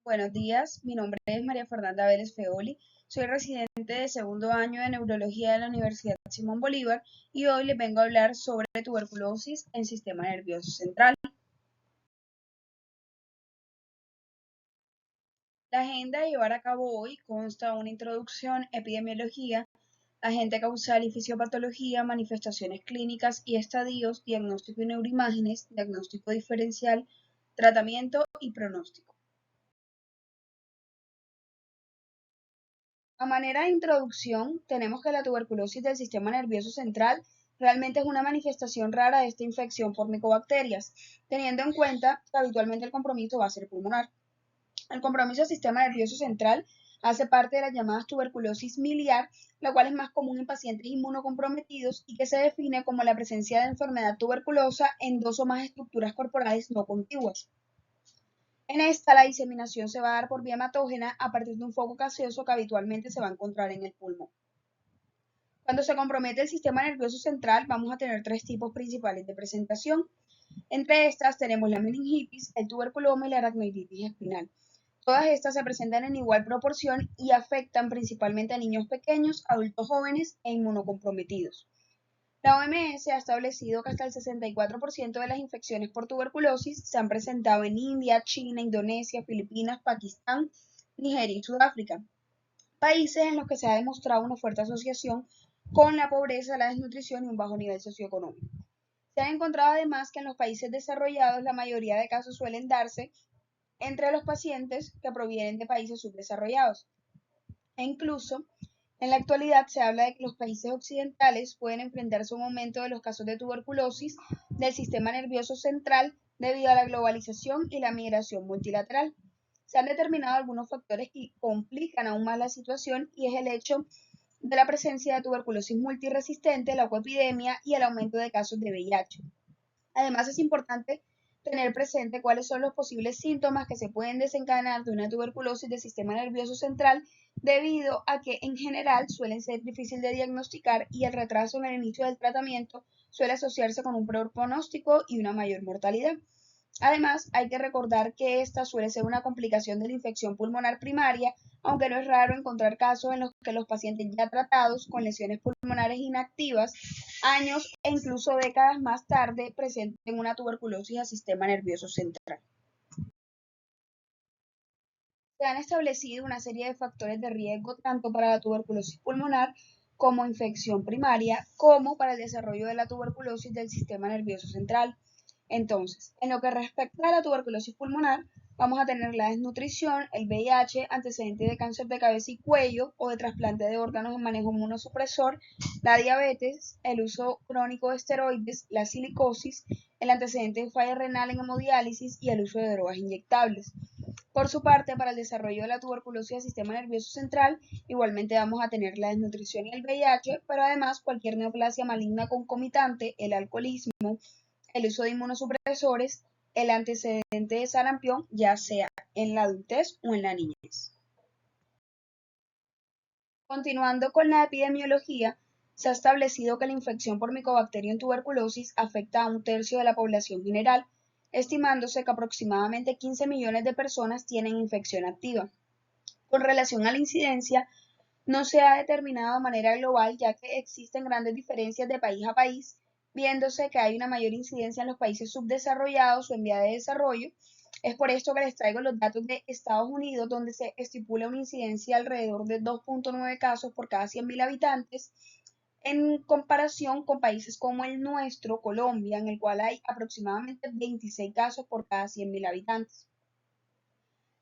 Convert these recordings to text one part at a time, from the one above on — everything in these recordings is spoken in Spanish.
Buenos días, mi nombre es María Fernanda Vélez Feoli, soy residente de segundo año de Neurología de la Universidad Simón Bolívar y hoy les vengo a hablar sobre tuberculosis en sistema nervioso central. La agenda a llevar a cabo hoy consta de una introducción, epidemiología, agente causal y fisiopatología, manifestaciones clínicas y estadios, diagnóstico y neuroimágenes, diagnóstico diferencial, tratamiento y pronóstico. A manera de introducción, tenemos que la tuberculosis del sistema nervioso central realmente es una manifestación rara de esta infección por micobacterias, teniendo en cuenta que habitualmente el compromiso va a ser pulmonar. El compromiso del sistema nervioso central hace parte de las llamadas tuberculosis miliar, la cual es más común en pacientes inmunocomprometidos y que se define como la presencia de enfermedad tuberculosa en dos o más estructuras corporales no contiguas. En esta, la diseminación se va a dar por vía hematógena a partir de un foco gaseoso que habitualmente se va a encontrar en el pulmón. Cuando se compromete el sistema nervioso central, vamos a tener tres tipos principales de presentación. Entre estas tenemos la meningitis, el tuberculoma y la aracnoiditis espinal. Todas estas se presentan en igual proporción y afectan principalmente a niños pequeños, adultos jóvenes e inmunocomprometidos. La OMS ha establecido que hasta el 64% de las infecciones por tuberculosis se han presentado en India, China, Indonesia, Filipinas, Pakistán, Nigeria y Sudáfrica, países en los que se ha demostrado una fuerte asociación con la pobreza, la desnutrición y un bajo nivel socioeconómico. Se ha encontrado además que en los países desarrollados la mayoría de casos suelen darse entre los pacientes que provienen de países subdesarrollados. E incluso en la actualidad se habla de que los países occidentales pueden enfrentarse a un aumento de los casos de tuberculosis del sistema nervioso central debido a la globalización y la migración multilateral. Se han determinado algunos factores que complican aún más la situación y es el hecho de la presencia de tuberculosis multiresistente, la coepidemia y el aumento de casos de VIH. Además, es importante tener presente cuáles son los posibles síntomas que se pueden desencadenar de una tuberculosis del sistema nervioso central debido a que en general suelen ser difíciles de diagnosticar y el retraso en el inicio del tratamiento suele asociarse con un peor pronóstico y una mayor mortalidad. Además, hay que recordar que esta suele ser una complicación de la infección pulmonar primaria, aunque no es raro encontrar casos en los que los pacientes ya tratados con lesiones pulmonares inactivas, años e incluso décadas más tarde, presenten una tuberculosis al sistema nervioso central. Se han establecido una serie de factores de riesgo tanto para la tuberculosis pulmonar como infección primaria, como para el desarrollo de la tuberculosis del sistema nervioso central. Entonces, en lo que respecta a la tuberculosis pulmonar, vamos a tener la desnutrición, el VIH, antecedentes de cáncer de cabeza y cuello o de trasplante de órganos en manejo inmunosupresor, la diabetes, el uso crónico de esteroides, la silicosis, el antecedente de falla renal en hemodiálisis y el uso de drogas inyectables. Por su parte, para el desarrollo de la tuberculosis del sistema nervioso central, igualmente vamos a tener la desnutrición y el VIH, pero además cualquier neoplasia maligna concomitante, el alcoholismo, el uso de inmunosupresores, el antecedente de sarampión, ya sea en la adultez o en la niñez. Continuando con la epidemiología, se ha establecido que la infección por Mycobacterium en tuberculosis afecta a un tercio de la población general, estimándose que aproximadamente 15 millones de personas tienen infección activa. Con relación a la incidencia, no se ha determinado de manera global, ya que existen grandes diferencias de país a país, viéndose que hay una mayor incidencia en los países subdesarrollados o en vía de desarrollo. Es por esto que les traigo los datos de Estados Unidos, donde se estipula una incidencia alrededor de 2.9 casos por cada 100.000 habitantes, en comparación con países como el nuestro, Colombia, en el cual hay aproximadamente 26 casos por cada 100.000 habitantes.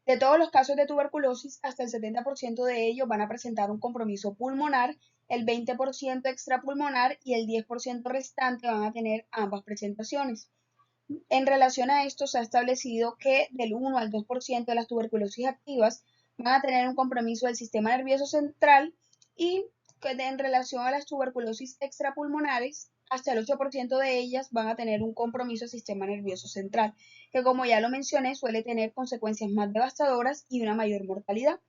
De todos los casos de tuberculosis, hasta el 70% de ellos van a presentar un compromiso pulmonar, el 20% extrapulmonar y el 10% restante van a tener ambas presentaciones. En relación a esto, se ha establecido que del 1 al 2% de las tuberculosis activas van a tener un compromiso del sistema nervioso central y que en relación a las tuberculosis extrapulmonares, hasta el 8% de ellas van a tener un compromiso del sistema nervioso central, que como ya lo mencioné, suele tener consecuencias más devastadoras y una mayor mortalidad.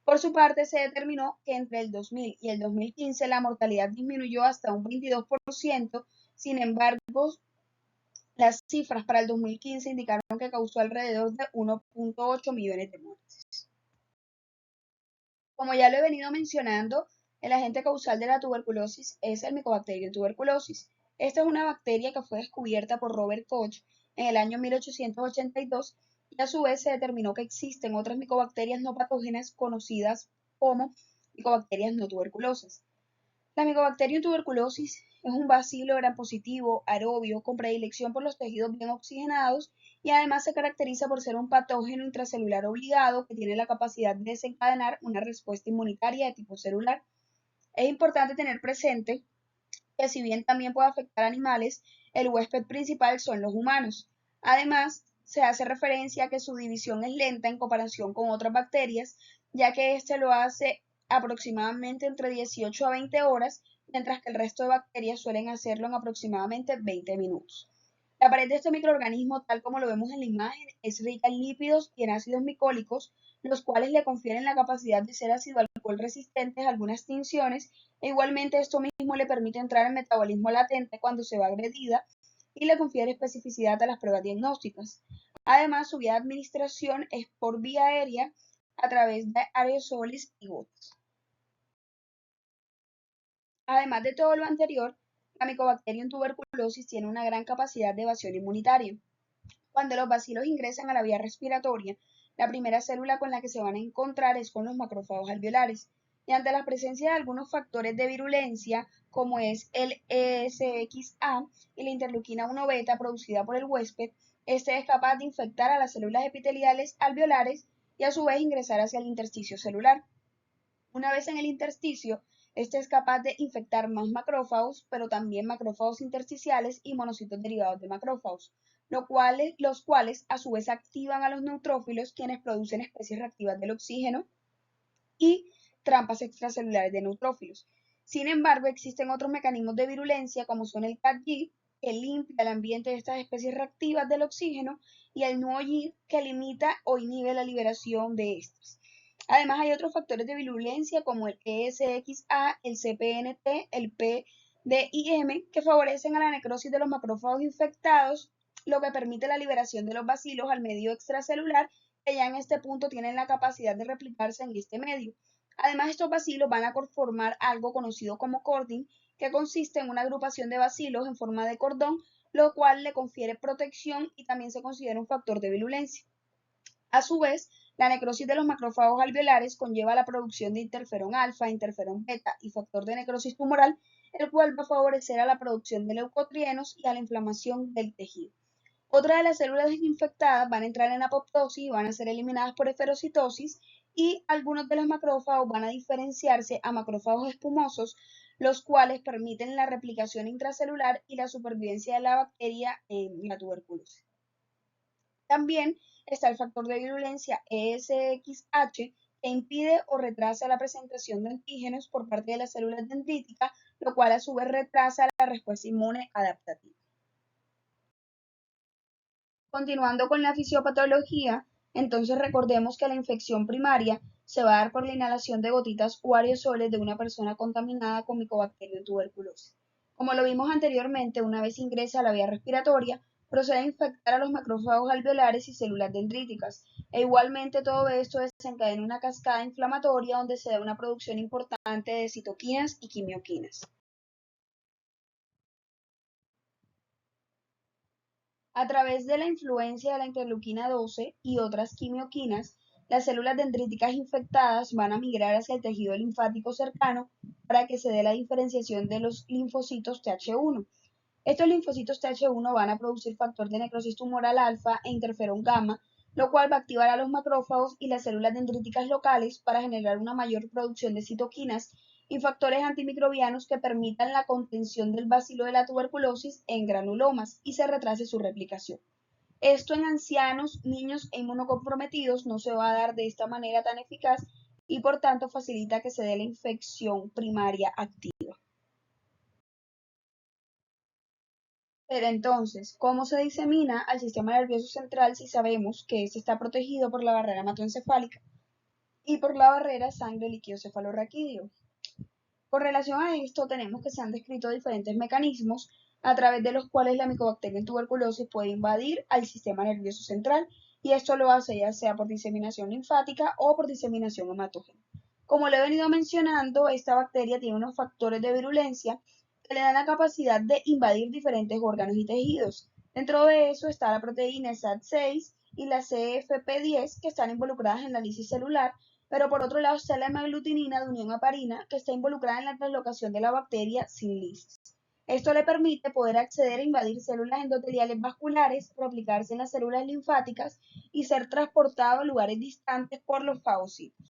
Por su parte, se determinó que entre el 2000 y el 2015 la mortalidad disminuyó hasta un 22%, sin embargo, Las cifras para el 2015 indicaron que causó alrededor de 1.8 millones de muertes. Como ya lo he venido mencionando, el agente causal de la tuberculosis es el Mycobacterium tuberculosis. Esta es una bacteria que fue descubierta por Robert Koch en el año 1882 y a su vez se determinó que existen otras micobacterias no patógenas conocidas como micobacterias no tuberculosas. La Mycobacterium tuberculosis es un bacilo gram positivo, aerobio, con predilección por los tejidos bien oxigenados y además se caracteriza por ser un patógeno intracelular obligado que tiene la capacidad de desencadenar una respuesta inmunitaria de tipo celular. Es importante tener presente que si bien también puede afectar a animales, el huésped principal son los humanos. Además, se hace referencia a que su división es lenta en comparación con otras bacterias, ya que este lo hace aproximadamente entre 18 a 20 horas, mientras que el resto de bacterias suelen hacerlo en aproximadamente 20 minutos. La pared de este microorganismo, tal como lo vemos en la imagen, es rica en lípidos y en ácidos micólicos, los cuales le confieren la capacidad de ser ácido alcohol resistentes a algunas tinciones, e igualmente esto mismo le permite entrar en metabolismo latente cuando se va agredida y le confiere especificidad a las pruebas diagnósticas. Además, su vía de administración es por vía aérea a través de aerosoles y gotas. Además de todo lo anterior, la Mycobacterium tuberculosis tiene una gran capacidad de evasión inmunitaria. Cuando los bacilos ingresan a la vía respiratoria, la primera célula con la que se van a encontrar es con los macrófagos alveolares. Y ante la presencia de algunos factores de virulencia, como es el ESXA y la interleuquina 1 beta producida por el huésped, este es capaz de infectar a las células epiteliales alveolares y a su vez ingresar hacia el intersticio celular. Una vez en el intersticio, este es capaz de infectar más macrófagos, pero también macrófagos intersticiales y monocitos derivados de macrófagos, los cuales a su vez activan a los neutrófilos, quienes producen especies reactivas del oxígeno y trampas extracelulares de neutrófilos. Sin embargo, existen otros mecanismos de virulencia, como son el CAT-G, que limpia el ambiente de estas especies reactivas del oxígeno, y el NUO-G, que limita o inhibe la liberación de estas. Además, hay otros factores de virulencia como el ESXA, el CPNT, el PDIM, que favorecen a la necrosis de los macrófagos infectados, lo que permite la liberación de los bacilos al medio extracelular, que ya en este punto tienen la capacidad de replicarse en este medio. Además, estos bacilos van a formar algo conocido como cording, que consiste en una agrupación de bacilos en forma de cordón, lo cual le confiere protección y también se considera un factor de virulencia. A su vez, la necrosis de los macrófagos alveolares conlleva la producción de interferón alfa, interferón beta y factor de necrosis tumoral, el cual va a favorecer a la producción de leucotrienos y a la inflamación del tejido. Otras de las células infectadas van a entrar en apoptosis y van a ser eliminadas por esferocitosis, y algunos de los macrófagos van a diferenciarse a macrófagos espumosos, los cuales permiten la replicación intracelular y la supervivencia de la bacteria en la tuberculosis. También está el factor de virulencia ESXH, que impide o retrasa la presentación de antígenos por parte de las células dendríticas, lo cual a su vez retrasa la respuesta inmune adaptativa. Continuando con la fisiopatología, entonces recordemos que la infección primaria se va a dar por la inhalación de gotitas o aerosoles de una persona contaminada con Mycobacterium tuberculosis. Como lo vimos anteriormente, una vez ingresa a la vía respiratoria, procede a infectar a los macrófagos alveolares y células dendríticas, e igualmente todo esto desencadena una cascada inflamatoria donde se da una producción importante de citoquinas y quimioquinas. A través de la influencia de la interleuquina 12 y otras quimioquinas, las células dendríticas infectadas van a migrar hacia el tejido linfático cercano para que se dé la diferenciación de los linfocitos Th1. Estos linfocitos Th1 van a producir factor de necrosis tumoral alfa e interferón gamma, lo cual va a activar a los macrófagos y las células dendríticas locales para generar una mayor producción de citoquinas y factores antimicrobianos que permitan la contención del bacilo de la tuberculosis en granulomas y se retrase su replicación. Esto en ancianos, niños e inmunocomprometidos no se va a dar de esta manera tan eficaz y por tanto facilita que se dé la infección primaria activa. Pero entonces, ¿cómo se disemina al sistema nervioso central si sabemos que este está protegido por la barrera hematoencefálica y por la barrera sangre líquido cefalorraquídeo? Con relación a esto, tenemos que se han descrito diferentes mecanismos a través de los cuales la Mycobacterium tuberculosis puede invadir al sistema nervioso central, y esto lo hace ya sea por diseminación linfática o por diseminación hematógena. Como lo he venido mencionando, esta bacteria tiene unos factores de virulencia que le dan la capacidad de invadir diferentes órganos y tejidos. Dentro de eso está la proteína SAT6 y la CFP10, que están involucradas en la lisis celular, pero por otro lado está la hemaglutinina de unión heparina, que está involucrada en la translocación de la bacteria sin lisis. Esto le permite poder acceder a invadir células endoteliales vasculares, replicarse en las células linfáticas y ser transportado a lugares distantes por los fagocitos.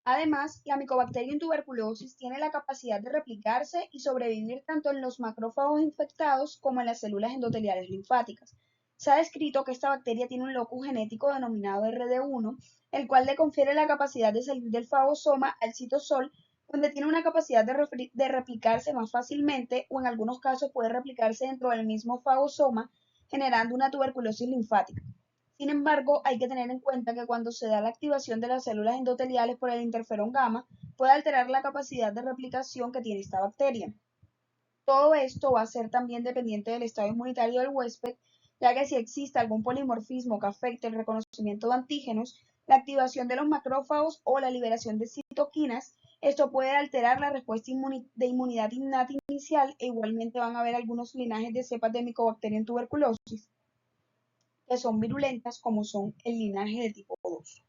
Además, la Mycobacterium tuberculosis tiene la capacidad de replicarse y sobrevivir tanto en los macrófagos infectados como en las células endoteliales linfáticas. Se ha descrito que esta bacteria tiene un locus genético denominado RD1, el cual le confiere la capacidad de salir del fagosoma al citosol, donde tiene una capacidad de replicarse más fácilmente o en algunos casos puede replicarse dentro del mismo fagosoma, generando una tuberculosis linfática. Sin embargo, hay que tener en cuenta que cuando se da la activación de las células endoteliales por el interferón gamma, puede alterar la capacidad de replicación que tiene esta bacteria. Todo esto va a ser también dependiente del estado inmunitario del huésped, ya que si existe algún polimorfismo que afecte el reconocimiento de antígenos, la activación de los macrófagos o la liberación de citoquinas, esto puede alterar la respuesta de inmunidad innata inicial, e igualmente van a haber algunos linajes de cepas de Mycobacterium tuberculosis que son virulentas, como son el linaje de tipo 2.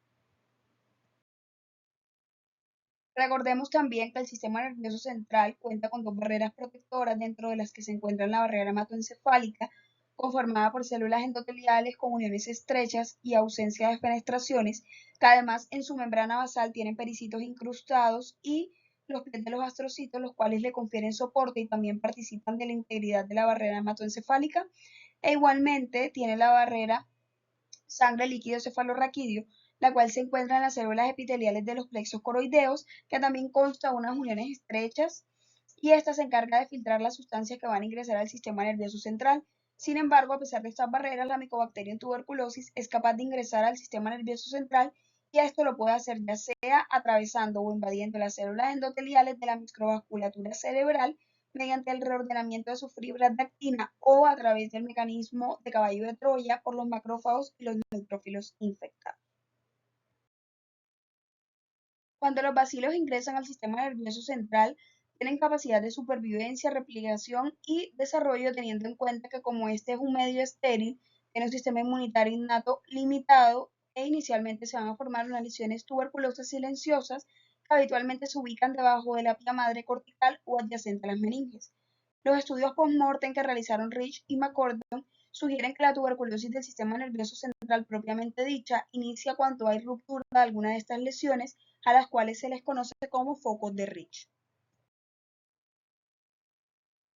Recordemos también que el sistema nervioso central cuenta con dos barreras protectoras, dentro de las que se encuentra la barrera hematoencefálica, conformada por células endoteliales con uniones estrechas y ausencia de fenestraciones, que además en su membrana basal tienen pericitos incrustados, y los pies de los astrocitos, los cuales le confieren soporte y también participan de la integridad de la barrera hematoencefálica, e igualmente tiene la barrera sangre líquido cefalorraquídeo, la cual se encuentra en las células epiteliales de los plexos coroideos, que también consta de unas uniones estrechas, y esta se encarga de filtrar las sustancias que van a ingresar al sistema nervioso central. Sin embargo, a pesar de estas barreras, la Mycobacterium tuberculosis es capaz de ingresar al sistema nervioso central, y esto lo puede hacer ya sea atravesando o invadiendo las células endoteliales de la microvasculatura cerebral mediante el reordenamiento de sus fibras de actina o a través del mecanismo de caballo de Troya por los macrófagos y los neutrófilos infectados. Cuando los bacilos ingresan al sistema nervioso central, tienen capacidad de supervivencia, replicación y desarrollo, teniendo en cuenta que como este es un medio estéril, tiene un sistema inmunitario innato limitado, e inicialmente se van a formar unas lesiones tuberculosas silenciosas que habitualmente se ubican debajo de la pía madre cortical o adyacente a las meninges. Los estudios post-mortem que realizaron Rich y McCordon sugieren que la tuberculosis del sistema nervioso central propiamente dicha inicia cuando hay ruptura de alguna de estas lesiones, a las cuales se les conoce como focos de Rich.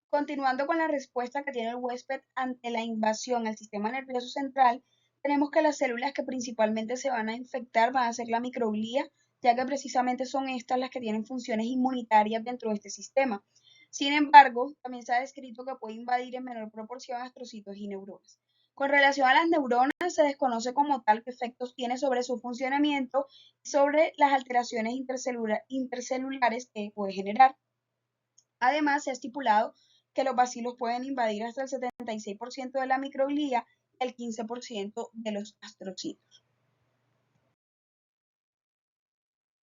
Continuando con la respuesta que tiene el huésped ante la invasión al sistema nervioso central, tenemos que las células que principalmente se van a infectar van a ser la microglía, ya que precisamente son estas las que tienen funciones inmunitarias dentro de este sistema. Sin embargo, también se ha descrito que puede invadir en menor proporción astrocitos y neuronas. Con relación a las neuronas, se desconoce como tal qué efectos tiene sobre su funcionamiento y sobre las alteraciones intercelulares que puede generar. Además, se ha estipulado que los bacilos pueden invadir hasta el 76% de la microglía y el 15% de los astrocitos.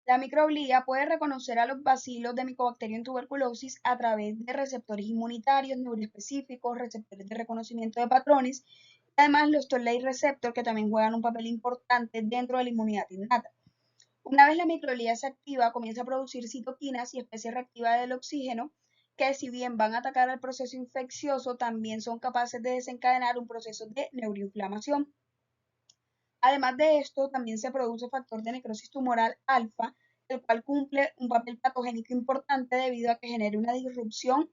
La microglía puede reconocer a los bacilos de Mycobacterium tuberculosis a través de receptores inmunitarios neuroespecíficos, receptores de reconocimiento de patrones, y además los Toll-like receptor, que también juegan un papel importante dentro de la inmunidad innata. Una vez la microglía se activa, comienza a producir citoquinas y especies reactivas del oxígeno, que si bien van a atacar al proceso infeccioso, también son capaces de desencadenar un proceso de neuroinflamación. Además de esto, también se produce factor de necrosis tumoral alfa, el cual cumple un papel patogénico importante debido a que genera una disrupción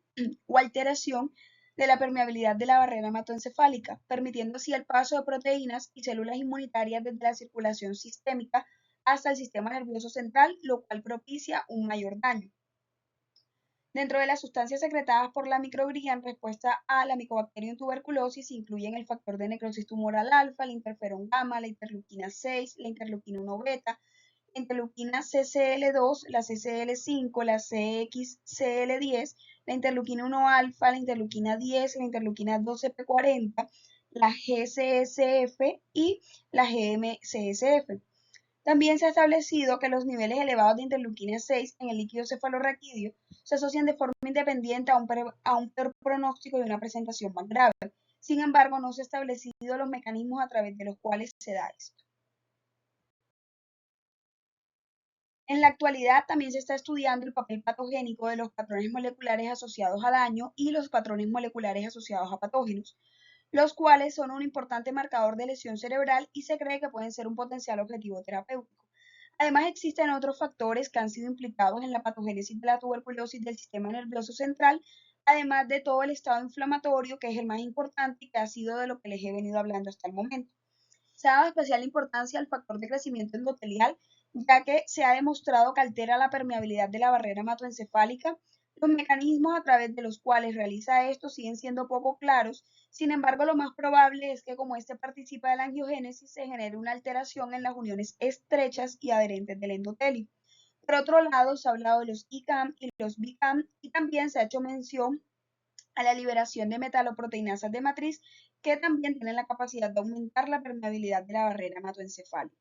o alteración de la permeabilidad de la barrera hematoencefálica, permitiendo así el paso de proteínas y células inmunitarias desde la circulación sistémica hasta el sistema nervioso central, lo cual propicia un mayor daño. Dentro de las sustancias secretadas por la microglía en respuesta a la Mycobacterium tuberculosis incluyen el factor de necrosis tumoral alfa, el interferón gamma, la interleuquina 6, la interleuquina 1 beta, la interleuquina CCL2, la CCL5, la CXCL10, la interleuquina 1 alfa, la interleuquina 10, la interleuquina 12p40, la GCSF y la GMCSF. También se ha establecido que los niveles elevados de interleuquina 6 en el líquido cefalorraquídeo se asocian de forma independiente a un peor pronóstico y una presentación más grave. Sin embargo, no se han establecido los mecanismos a través de los cuales se da esto. En la actualidad también se está estudiando el papel patogénico de los patrones moleculares asociados a daño y los patrones moleculares asociados a patógenos, los cuales son un importante marcador de lesión cerebral y se cree que pueden ser un potencial objetivo terapéutico. Además, existen otros factores que han sido implicados en la patogénesis de la tuberculosis del sistema nervioso central, además de todo el estado inflamatorio, que es el más importante y que ha sido de lo que les he venido hablando hasta el momento. Se ha dado especial importancia al factor de crecimiento endotelial, ya que se ha demostrado que altera la permeabilidad de la barrera hematoencefálica. Los mecanismos a través de los cuales realiza esto siguen siendo poco claros, sin embargo, lo más probable es que como este participa de la angiogénesis, se genere una alteración en las uniones estrechas y adherentes del endotelio. Por otro lado, se ha hablado de los ICAM y los BICAM y también se ha hecho mención a la liberación de metaloproteinasas de matriz que también tienen la capacidad de aumentar la permeabilidad de la barrera hematoencefálica.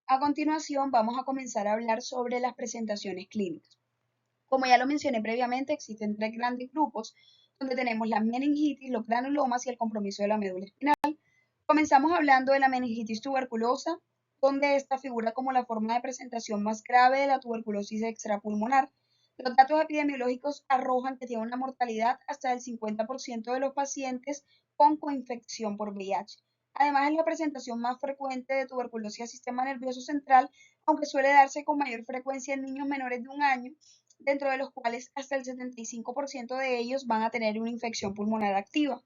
A continuación, vamos a comenzar a hablar sobre las presentaciones clínicas. Como ya lo mencioné previamente, existen tres grandes grupos, donde tenemos la meningitis, los granulomas y el compromiso de la médula espinal. Comenzamos hablando de la meningitis tuberculosa, donde esta figura como la forma de presentación más grave de la tuberculosis extrapulmonar. Los datos epidemiológicos arrojan que tiene una mortalidad hasta del 50% de los pacientes con coinfección por VIH. Además, es la presentación más frecuente de tuberculosis al sistema nervioso central, aunque suele darse con mayor frecuencia en niños menores de 1 año, dentro de los cuales hasta el 75% de ellos van a tener una infección pulmonar activa.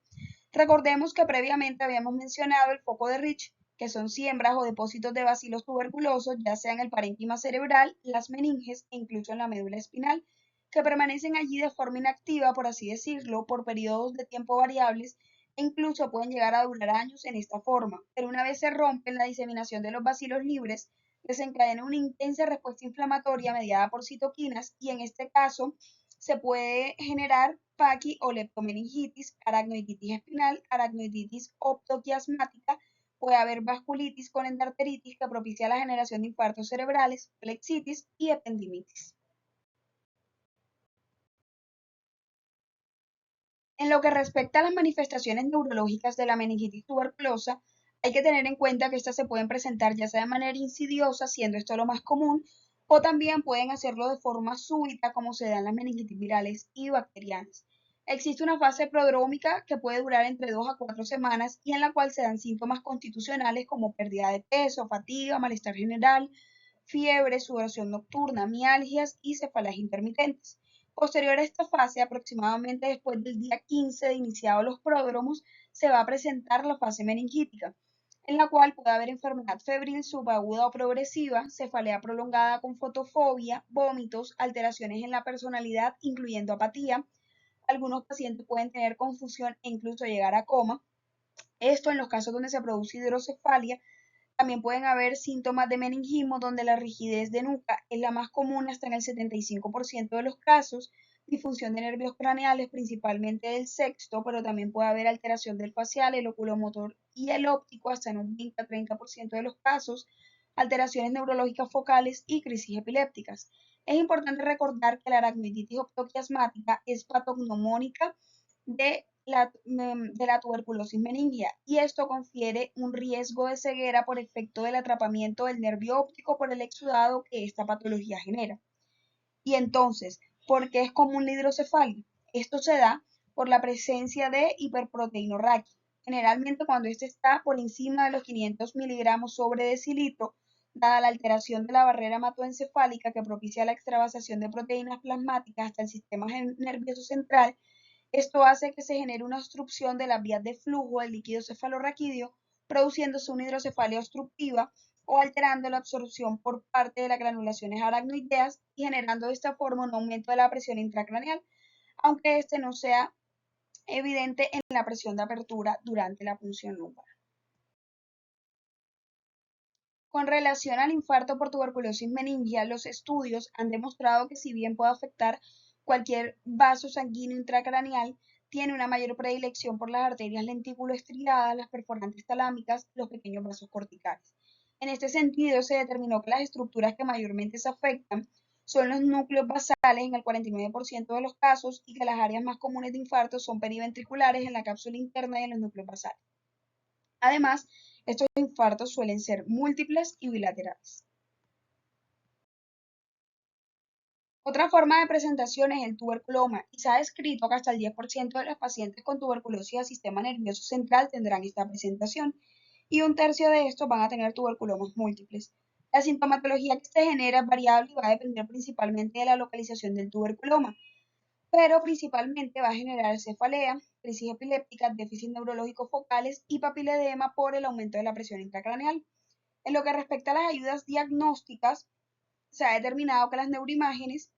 Recordemos que previamente habíamos mencionado el foco de Rich, que son siembras o depósitos de bacilos tuberculosos, ya sea en el parénquima cerebral, las meninges e incluso en la médula espinal, que permanecen allí de forma inactiva, por así decirlo, por periodos de tiempo variables e incluso pueden llegar a durar años en esta forma. Pero una vez se rompen, la diseminación de los bacilos libres desencadena una intensa respuesta inflamatoria mediada por citoquinas y en este caso se puede generar paqui o leptomeningitis, aracnoiditis espinal, aracnoiditis optoquiasmática, puede haber vasculitis con endarteritis que propicia la generación de infartos cerebrales, plexitis y ependimitis. En lo que respecta a las manifestaciones neurológicas de la meningitis tuberculosa, hay que tener en cuenta que estas se pueden presentar ya sea de manera insidiosa, siendo esto lo más común, o también pueden hacerlo de forma súbita, como se da en las meningitis virales y bacterianas. Existe una fase prodrómica que puede durar entre 2 a 4 semanas y en la cual se dan síntomas constitucionales como pérdida de peso, fatiga, malestar general, fiebre, sudoración nocturna, mialgias y cefaleas intermitentes. Posterior a esta fase, aproximadamente después del día 15 de iniciados los pródromos, se va a presentar la fase meningítica, en la cual puede haber enfermedad febril subaguda o progresiva, cefalea prolongada con fotofobia, vómitos, alteraciones en la personalidad, incluyendo apatía. Algunos pacientes pueden tener confusión e incluso llegar a coma. Esto en los casos donde se produce hidrocefalia. También pueden haber síntomas de meningismo donde la rigidez de nuca es la más común hasta en el 75% de los casos, disfunción de nervios craneales principalmente del sexto, pero también puede haber alteración del facial, el oculomotor y el óptico hasta en un 20 a 30% de los casos, alteraciones neurológicas focales y crisis epilépticas. Es importante recordar que la aracnoiditis optoquiasmática es patognomónica de la tuberculosis meningia y esto confiere un riesgo de ceguera por efecto del atrapamiento del nervio óptico por el exudado que esta patología genera. Y entonces, ¿por qué es común la hidrocefalia? Esto se da por la presencia de hiperproteinorraquia. Generalmente cuando este está por encima de los 500 miligramos sobre decilitro, dada la alteración de la barrera hematoencefálica que propicia la extravasación de proteínas plasmáticas hasta el sistema nervioso central, esto hace que se genere una obstrucción de las vías de flujo del líquido cefalorraquídeo, produciéndose una hidrocefalia obstructiva o alterando la absorción por parte de las granulaciones aracnoideas y generando de esta forma un aumento de la presión intracraneal, aunque este no sea evidente en la presión de apertura durante la punción lumbar. Con relación al infarto por tuberculosis meningial, los estudios han demostrado que si bien puede afectar cualquier vaso sanguíneo intracraneal, tiene una mayor predilección por las arterias lenticuloestriadas, las perforantes talámicas, los pequeños vasos corticales. En este sentido, se determinó que las estructuras que mayormente se afectan son los núcleos basales en el 49% de los casos y que las áreas más comunes de infarto son periventriculares en la cápsula interna y en los núcleos basales. Además, estos infartos suelen ser múltiples y bilaterales. Otra forma de presentación es el tuberculoma y se ha descrito que hasta el 10% de los pacientes con tuberculosis del sistema nervioso central tendrán esta presentación y un tercio de estos van a tener tuberculomas múltiples. La sintomatología que se genera es variable y va a depender principalmente de la localización del tuberculoma, pero principalmente va a generar cefalea, crisis epilépticas, déficit neurológico focales y papiledema por el aumento de la presión intracraneal. En lo que respecta a las ayudas diagnósticas, se ha determinado que las neuroimágenes,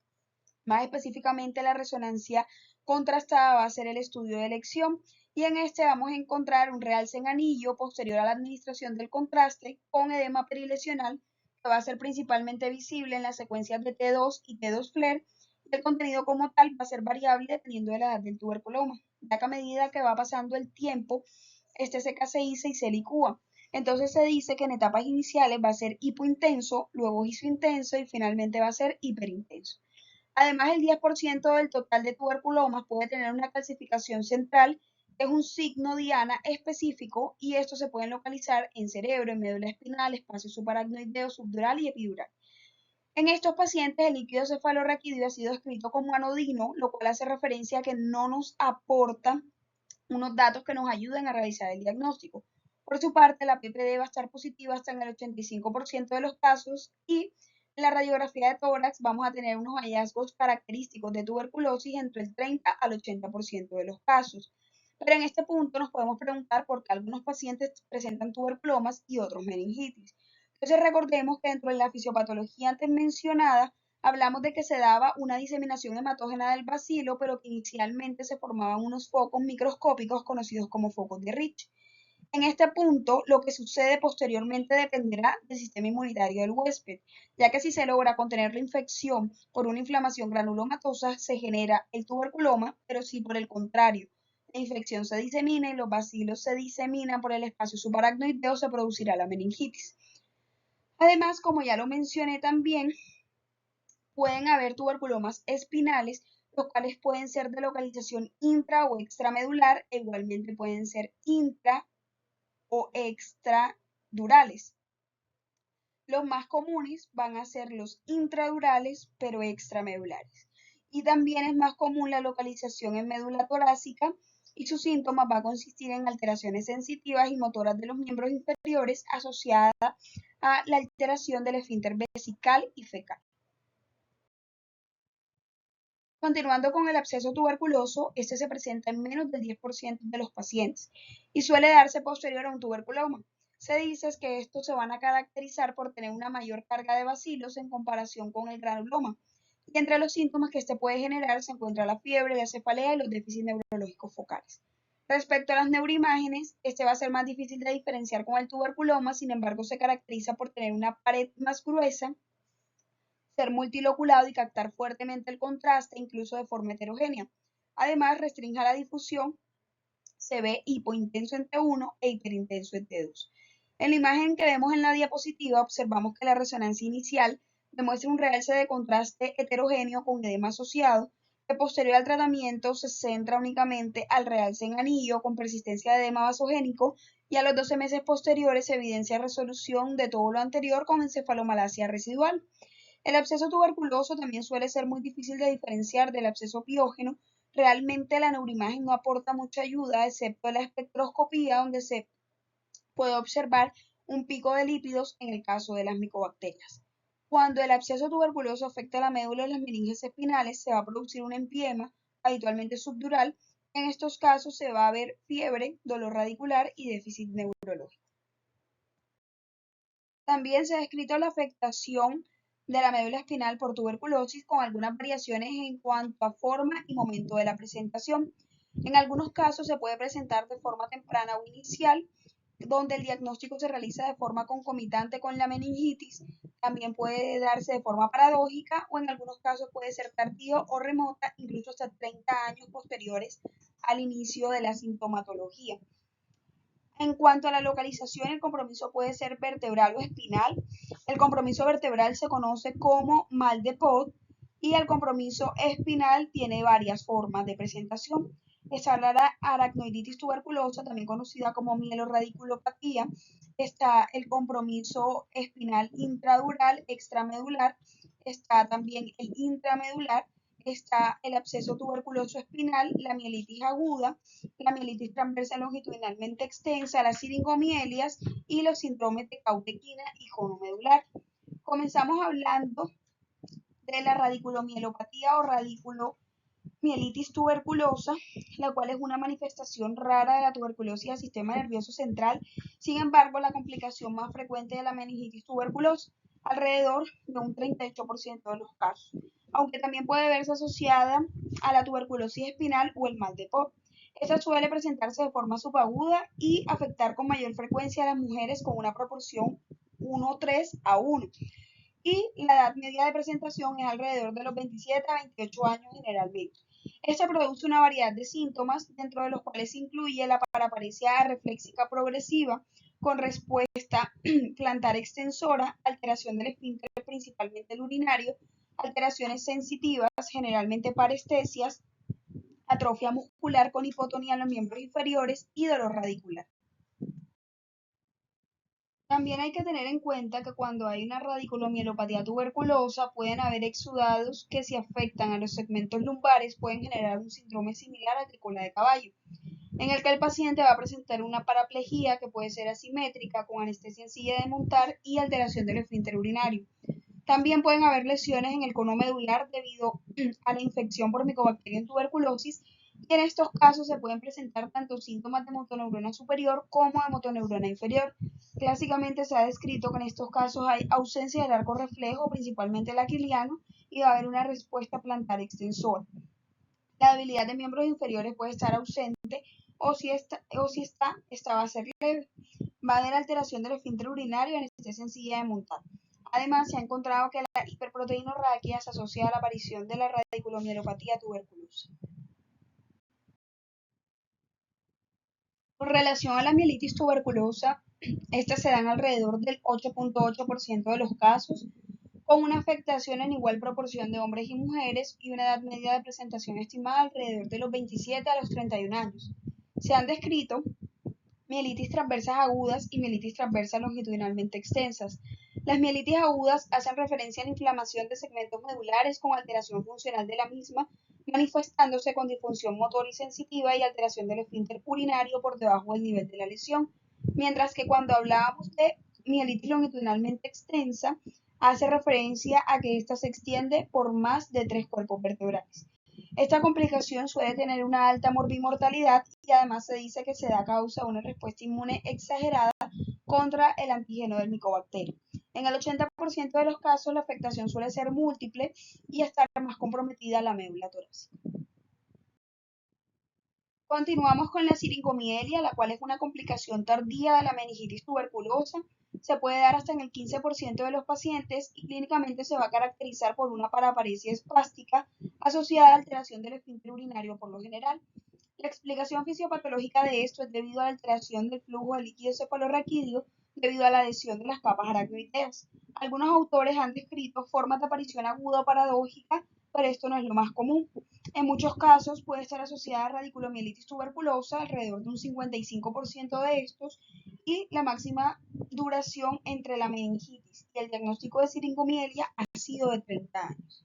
más específicamente la resonancia contrastada, va a ser el estudio de elección y en este vamos a encontrar un realce en anillo posterior a la administración del contraste con edema perilesional que va a ser principalmente visible en las secuencias de T2 y T2 FLAIR y el contenido como tal va a ser variable dependiendo de la edad del tuberculoma, ya que a medida que va pasando el tiempo, este se caseiza y se licúa. Entonces se dice que en etapas iniciales va a ser hipointenso, luego isointenso y finalmente va a ser hiperintenso. Además, el 10% del total de tuberculomas puede tener una calcificación central, que es un signo diana específico, y estos se pueden localizar en cerebro, en médula espinal, espacio subaracnoideo, subdural y epidural. En estos pacientes, el líquido cefalorraquídeo ha sido descrito como anodino, lo cual hace referencia a que no nos aporta unos datos que nos ayuden a realizar el diagnóstico. Por su parte, la PPD va a estar positiva hasta en el 85% de los casos y en la radiografía de tórax vamos a tener unos hallazgos característicos de tuberculosis entre el 30 al 80% de los casos. Pero en este punto nos podemos preguntar por qué algunos pacientes presentan tuberculomas y otros meningitis. Entonces recordemos que dentro de la fisiopatología antes mencionada, hablamos de que se daba una diseminación hematógena del bacilo, pero que inicialmente se formaban unos focos microscópicos conocidos como focos de Rich. En este punto, lo que sucede posteriormente dependerá del sistema inmunitario del huésped, ya que si se logra contener la infección por una inflamación granulomatosa, se genera el tuberculoma, pero si por el contrario la infección se disemina y los bacilos se diseminan por el espacio subaracnoideo, se producirá la meningitis. Además, como ya lo mencioné también, pueden haber tuberculomas espinales, los cuales pueden ser de localización intra o extramedular, e igualmente pueden ser intra o extradurales. Los más comunes van a ser los intradurales, pero extramedulares. Y también es más común la localización en médula torácica y sus síntomas va a consistir en alteraciones sensitivas y motoras de los miembros inferiores asociadas a la alteración del esfínter vesical y fecal. Continuando con el absceso tuberculoso, este se presenta en menos del 10% de los pacientes y suele darse posterior a un tuberculoma. Se dice que estos se van a caracterizar por tener una mayor carga de bacilos en comparación con el granuloma. Y entre los síntomas que este puede generar se encuentra la fiebre, la cefalea y los déficits neurológicos focales. Respecto a las neuroimágenes, este va a ser más difícil de diferenciar con el tuberculoma, sin embargo se caracteriza por tener una pared más gruesa, ser multiloculado y captar fuertemente el contraste, incluso de forma heterogénea. Además, restringe la difusión, se ve hipointenso en T1 e hiperintenso en T2. En la imagen que vemos en la diapositiva, observamos que la resonancia inicial demuestra un realce de contraste heterogéneo con edema asociado, que posterior al tratamiento se centra únicamente al realce en anillo con persistencia de edema vasogénico y a los 12 meses posteriores se evidencia resolución de todo lo anterior con encefalomalacia residual. El absceso tuberculoso también suele ser muy difícil de diferenciar del absceso piógeno. Realmente la neuroimagen no aporta mucha ayuda, excepto la espectroscopía, donde se puede observar un pico de lípidos en el caso de las micobacterias. Cuando el absceso tuberculoso afecta la médula de las meninges espinales, se va a producir un empiema, habitualmente subdural. En estos casos se va a ver fiebre, dolor radicular y déficit neurológico. También se ha descrito la afectación de la médula espinal por tuberculosis con algunas variaciones en cuanto a forma y momento de la presentación. En algunos casos se puede presentar de forma temprana o inicial donde el diagnóstico se realiza de forma concomitante con la meningitis, también puede darse de forma paradójica o en algunos casos puede ser tardío o remota, incluso hasta 30 años posteriores al inicio de la sintomatología. En cuanto a la localización, el compromiso puede ser vertebral o espinal. El compromiso vertebral se conoce como mal de Pod y el compromiso espinal tiene varias formas de presentación. Está la aracnoiditis tuberculosa, también conocida como mielorradiculopatía. Está el compromiso espinal intradural, extramedular. Está también el intramedular. Está el absceso tuberculoso espinal, la mielitis aguda, la mielitis transversa longitudinalmente extensa, las siringomielias y los síndromes de cautequina y cono medular. Comenzamos hablando de la radiculomielopatía o radiculomielitis tuberculosa, la cual es una manifestación rara de la tuberculosis del sistema nervioso central. Sin embargo, la complicación más frecuente de la meningitis tuberculosa, alrededor de un 38% de los casos, aunque también puede verse asociada a la tuberculosis espinal o el mal de Pod. Esta suele presentarse de forma subaguda y afectar con mayor frecuencia a las mujeres con una proporción 1:3:1 y la edad media de presentación es alrededor de los 27 a 28 años generalmente. Esta produce una variedad de síntomas, dentro de los cuales se incluye la paraparesia reflexiva progresiva con respuesta plantar extensora, alteración del esfínter principalmente el urinario, alteraciones sensitivas, generalmente parestesias, atrofia muscular con hipotonía en los miembros inferiores y dolor radicular. También hay que tener en cuenta que cuando hay una radiculomielopatía tuberculosa pueden haber exudados que si afectan a los segmentos lumbares pueden generar un síndrome similar al de cola de caballo, en el que el paciente va a presentar una paraplegia que puede ser asimétrica con anestesia en silla de montar y alteración del esfínter urinario. También pueden haber lesiones en el cono medular debido a la infección por Mycobacterium tuberculosis y en estos casos se pueden presentar tanto síntomas de motoneurona superior como de motoneurona inferior. Clásicamente se ha descrito que en estos casos hay ausencia del arco reflejo, principalmente el aquiliano, y va a haber una respuesta plantar extensora. La debilidad de miembros inferiores puede estar ausente o si esta va a ser leve. Va a haber alteración del esfínter urinario en esta sencilla de montar. Además, se ha encontrado que la hiperproteinorraquia se asocia a la aparición de la radiculomielopatía tuberculosa. Con relación a la mielitis tuberculosa, estas se dan alrededor del 8.8% de los casos, con una afectación en igual proporción de hombres y mujeres y una edad media de presentación estimada alrededor de los 27 a los 31 años. Se han descrito mielitis transversas agudas y mielitis transversas longitudinalmente extensas. Las mielitis agudas hacen referencia a la inflamación de segmentos medulares con alteración funcional de la misma, manifestándose con disfunción motor y sensitiva y alteración del esfínter urinario por debajo del nivel de la lesión, mientras que cuando hablábamos de mielitis longitudinalmente extensa, hace referencia a que ésta se extiende por más de 3 cuerpos vertebrales. Esta complicación suele tener una alta morbimortalidad y además se dice que se da a causa de una respuesta inmune exagerada contra el antígeno del micobacterio. En el 80% de los casos la afectación suele ser múltiple y estar más comprometida la médula torácica. Continuamos con la siringomielia, la cual es una complicación tardía de la meningitis tuberculosa. Se puede dar hasta en el 15% de los pacientes y clínicamente se va a caracterizar por una paraparesia espástica asociada a alteración del esfínter urinario por lo general. La explicación fisiopatológica de esto es debido a la alteración del flujo de líquido cefalorraquídeo debido a la adhesión de las capas aracnoideas. Algunos autores han descrito formas de aparición aguda o paradójica, pero esto no es lo más común. En muchos casos puede estar asociada a radiculomielitis tuberculosa, alrededor de un 55% de estos, y la máxima duración entre la meningitis y el diagnóstico de siringomielia ha sido de 30 años.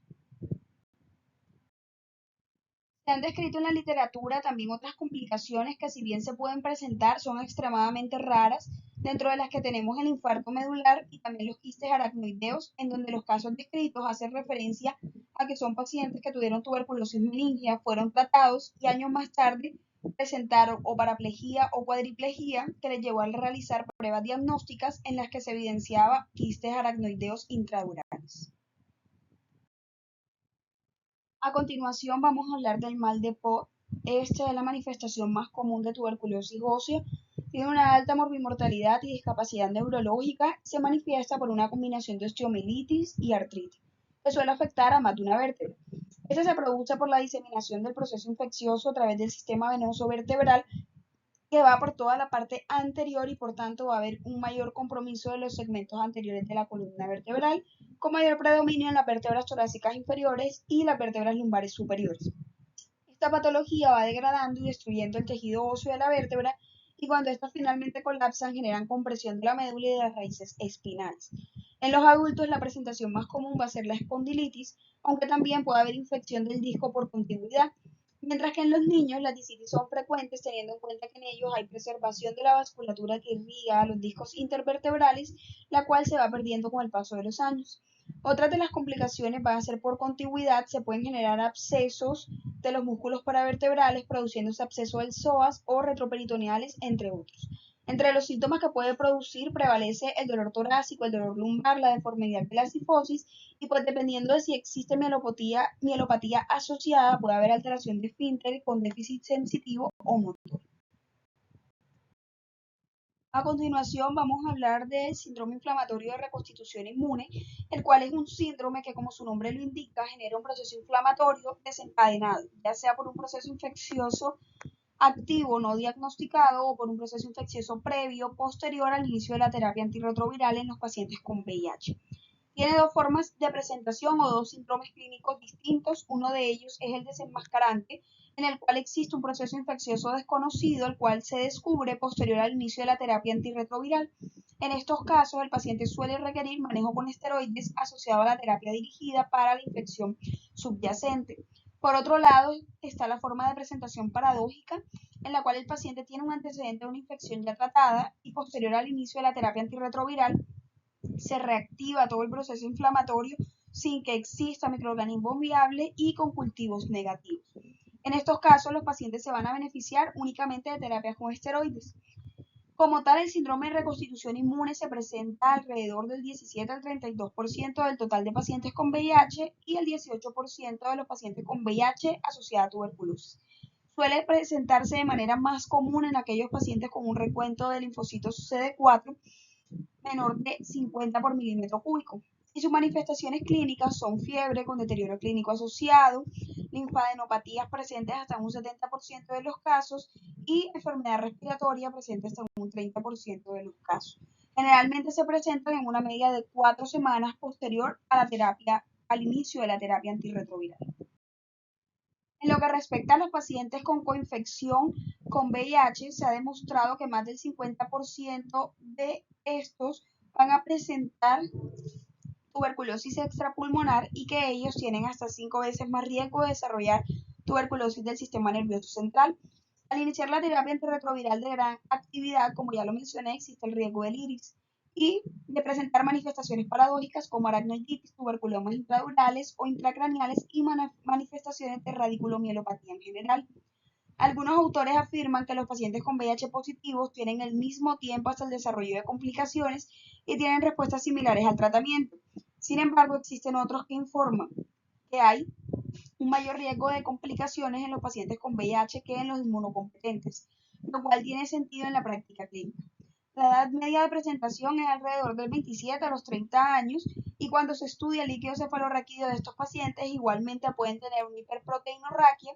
Se han descrito en la literatura también otras complicaciones que, si bien se pueden presentar, son extremadamente raras, dentro de las que tenemos el infarto medular y también los quistes aracnoideos, en donde los casos descritos hacen referencia a que son pacientes que tuvieron tuberculosis meningia, fueron tratados y años más tarde presentaron o paraplegia o cuadriplegia que les llevó a realizar pruebas diagnósticas en las que se evidenciaba quistes aracnoideos intradurales. A continuación vamos a hablar del mal de Pod. Esta es la manifestación más común de tuberculosis ósea. Tiene una alta morbimortalidad y discapacidad neurológica, se manifiesta por una combinación de osteomielitis y artritis, que suele afectar a más de una vértebra. Este se produce por la diseminación del proceso infeccioso a través del sistema venoso vertebral que va por toda la parte anterior y por tanto va a haber un mayor compromiso de los segmentos anteriores de la columna vertebral, con mayor predominio en las vértebras torácicas inferiores y las vértebras lumbares superiores. Esta patología va degradando y destruyendo el tejido óseo de la vértebra y cuando estas finalmente colapsan generan compresión de la médula y de las raíces espinales. En los adultos la presentación más común va a ser la espondilitis, aunque también puede haber infección del disco por continuidad, mientras que en los niños las discitis son frecuentes teniendo en cuenta que en ellos hay preservación de la vasculatura que irriga a los discos intervertebrales, la cual se va perdiendo con el paso de los años. Otras de las complicaciones van a ser por contigüidad, se pueden generar abscesos de los músculos paravertebrales, produciéndose absceso del psoas o retroperitoneales, entre otros. Entre los síntomas que puede producir prevalece el dolor torácico, el dolor lumbar, la deformidad de la cifosis y pues dependiendo de si existe mielopatía asociada puede haber alteración de esfínter con déficit sensitivo o motor. A continuación vamos a hablar del síndrome inflamatorio de reconstitución inmune, el cual es un síndrome que, como su nombre lo indica, genera un proceso inflamatorio desencadenado, ya sea por un proceso infeccioso activo no diagnosticado o por un proceso infeccioso previo posterior al inicio de la terapia antirretroviral en los pacientes con VIH. Tiene dos formas de presentación o dos síndromes clínicos distintos. Uno de ellos es el desenmascarante, en el cual existe un proceso infeccioso desconocido, el cual se descubre posterior al inicio de la terapia antirretroviral. En estos casos, el paciente suele requerir manejo con esteroides asociado a la terapia dirigida para la infección subyacente. Por otro lado, está la forma de presentación paradójica, en la cual el paciente tiene un antecedente de una infección ya tratada y posterior al inicio de la terapia antirretroviral se reactiva todo el proceso inflamatorio sin que exista microorganismos viables y con cultivos negativos. En estos casos, los pacientes se van a beneficiar únicamente de terapias con esteroides. Como tal, el síndrome de reconstitución inmune se presenta alrededor del 17 al 32% del total de pacientes con VIH y el 18% de los pacientes con VIH asociada a tuberculosis. Suele presentarse de manera más común en aquellos pacientes con un recuento de linfocitos CD4 menor de 50 por milímetro cúbico. Y sus manifestaciones clínicas son fiebre con deterioro clínico asociado, linfadenopatías presentes hasta un 70% de los casos y enfermedad respiratoria presente hasta un 30% de los casos. Generalmente se presentan en una media de 4 semanas posterior a la terapia, al inicio de la terapia antirretroviral. En lo que respecta a los pacientes con coinfección con VIH, se ha demostrado que más del 50% de estos van a presentar tuberculosis extrapulmonar y que ellos tienen hasta 5 veces más riesgo de desarrollar tuberculosis del sistema nervioso central. Al iniciar la terapia antirretroviral de gran actividad, como ya lo mencioné, existe el riesgo del iris y de presentar manifestaciones paradójicas como aracnoiditis, tuberculomas intradurales o intracraneales y manifestaciones de radiculomielopatía en general. Algunos autores afirman que los pacientes con VIH positivos tienen el mismo tiempo hasta el desarrollo de complicaciones y tienen respuestas similares al tratamiento. Sin embargo, existen otros que informan que hay un mayor riesgo de complicaciones en los pacientes con VIH que en los inmunocompetentes, lo cual tiene sentido en la práctica clínica. La edad media de presentación es alrededor del 27 a los 30 años y cuando se estudia el líquido cefalorraquídeo de estos pacientes igualmente pueden tener una hiperproteinorraquia.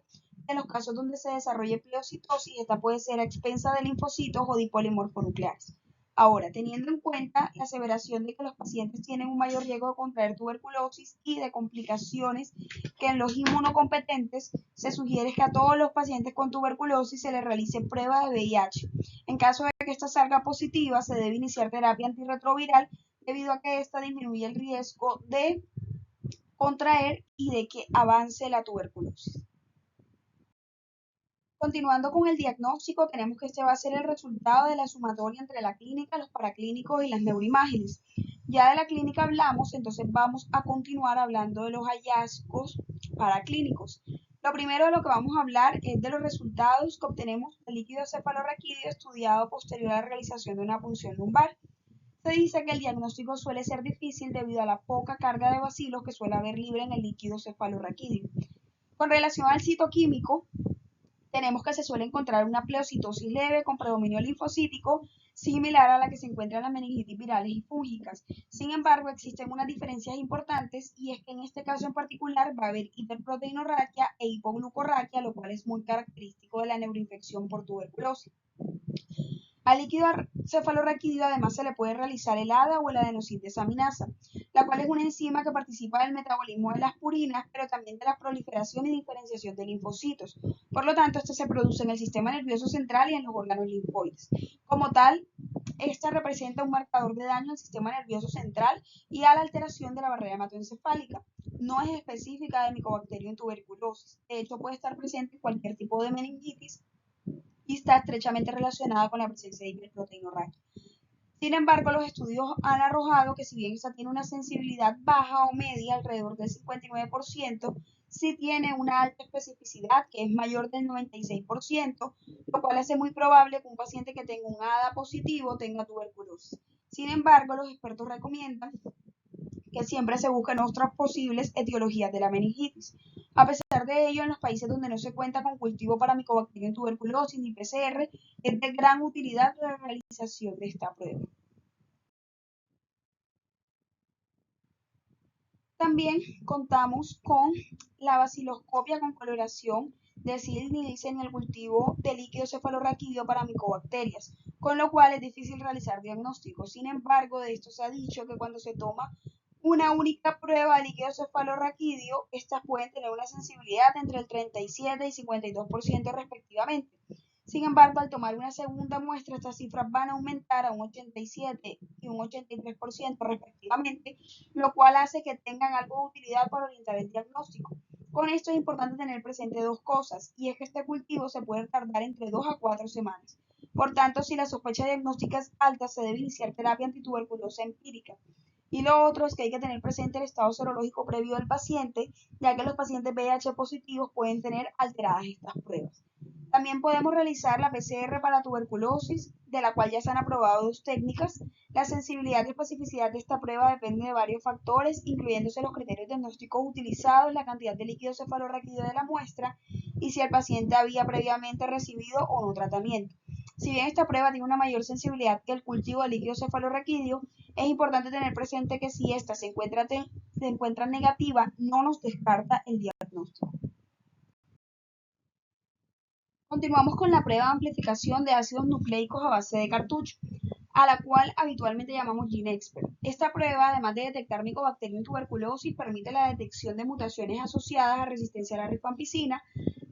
En los casos donde se desarrolle pleocitosis, esta puede ser a expensa de linfocitos o dipolimorfonucleares. Ahora, teniendo en cuenta la aseveración de que los pacientes tienen un mayor riesgo de contraer tuberculosis y de complicaciones que en los inmunocompetentes, se sugiere que a todos los pacientes con tuberculosis se les realice prueba de VIH. En caso de que esta salga positiva, se debe iniciar terapia antirretroviral debido a que esta disminuye el riesgo de contraer y de que avance la tuberculosis. Continuando con el diagnóstico, tenemos que este va a ser el resultado de la sumatoria entre la clínica, los paraclínicos y las neuroimágenes. Ya de la clínica hablamos, entonces vamos a continuar hablando de los hallazgos paraclínicos. Lo primero de lo que vamos a hablar es de los resultados que obtenemos del líquido cefalorraquídeo estudiado posterior a la realización de una punción lumbar. Se dice que el diagnóstico suele ser difícil debido a la poca carga de bacilos que suele haber libre en el líquido cefalorraquídeo. Con relación al citoquímico, tenemos que se suele encontrar una pleocitosis leve con predominio linfocítico, similar a la que se encuentra en las meningitis virales y fúngicas. Sin embargo, existen unas diferencias importantes y es que en este caso en particular va a haber hiperproteinorraquia e hipoglucorraquia, lo cual es muy característico de la neuroinfección por tuberculosis. Al líquido cefalorraquídeo además se le puede realizar el ADA o el adenosín desaminasa, la cual es una enzima que participa del metabolismo de las purinas, pero también de la proliferación y diferenciación de linfocitos. Por lo tanto, este se produce en el sistema nervioso central y en los órganos linfoides. Como tal, esta representa un marcador de daño al sistema nervioso central y a la alteración de la barrera hematoencefálica. No es específica de Mycobacterium tuberculosis. De hecho, puede estar presente en cualquier tipo de meningitis y está estrechamente relacionada con la presencia de hiperproteinorraquia. Sin embargo, los estudios han arrojado que si bien esta tiene una sensibilidad baja o media, alrededor del 59%, sí tiene una alta especificidad, que es mayor del 96%, lo cual hace muy probable que un paciente que tenga un ADA positivo tenga tuberculosis. Sin embargo, los expertos recomiendan que siempre se busquen otras posibles etiologías de la meningitis. A pesar de ello, en los países donde no se cuenta con cultivo para Mycobacterium tuberculosis ni PCR, es de gran utilidad la realización de esta prueba. También contamos con la baciloscopia con coloración de Sil-Nielsen en el cultivo de líquido cefalorraquídeo para micobacterias, con lo cual es difícil realizar diagnósticos. Sin embargo, de esto se ha dicho que cuando se toma una única prueba de líquido cefalorraquídeo, estas pueden tener una sensibilidad entre el 37 y 52% respectivamente. Sin embargo, al tomar una segunda muestra, estas cifras van a aumentar a un 87 y un 83% respectivamente, lo cual hace que tengan algo de utilidad para orientar el diagnóstico. Con esto es importante tener presente dos cosas, y es que este cultivo se puede tardar entre 2 a 4 semanas. Por tanto, si la sospecha diagnóstica es alta, se debe iniciar terapia antituberculosa empírica. Y lo otro es que hay que tener presente el estado serológico previo del paciente, ya que los pacientes VIH positivos pueden tener alteradas estas pruebas. También podemos realizar la PCR para tuberculosis, de la cual ya se han aprobado dos técnicas. La sensibilidad y especificidad de esta prueba depende de varios factores, incluyéndose los criterios diagnósticos utilizados, la cantidad de líquido cefalorraquídeo de la muestra y si el paciente había previamente recibido o no tratamiento. Si bien esta prueba tiene una mayor sensibilidad que el cultivo de líquido cefalorraquídeo, es importante tener presente que si esta se encuentra negativa, no nos descarta el diagnóstico. Continuamos con la prueba de amplificación de ácidos nucleicos a base de cartucho, a la cual habitualmente llamamos GeneXpert. Esta prueba, además de detectar Mycobacterium tuberculosis, permite la detección de mutaciones asociadas a resistencia a la rifampicina,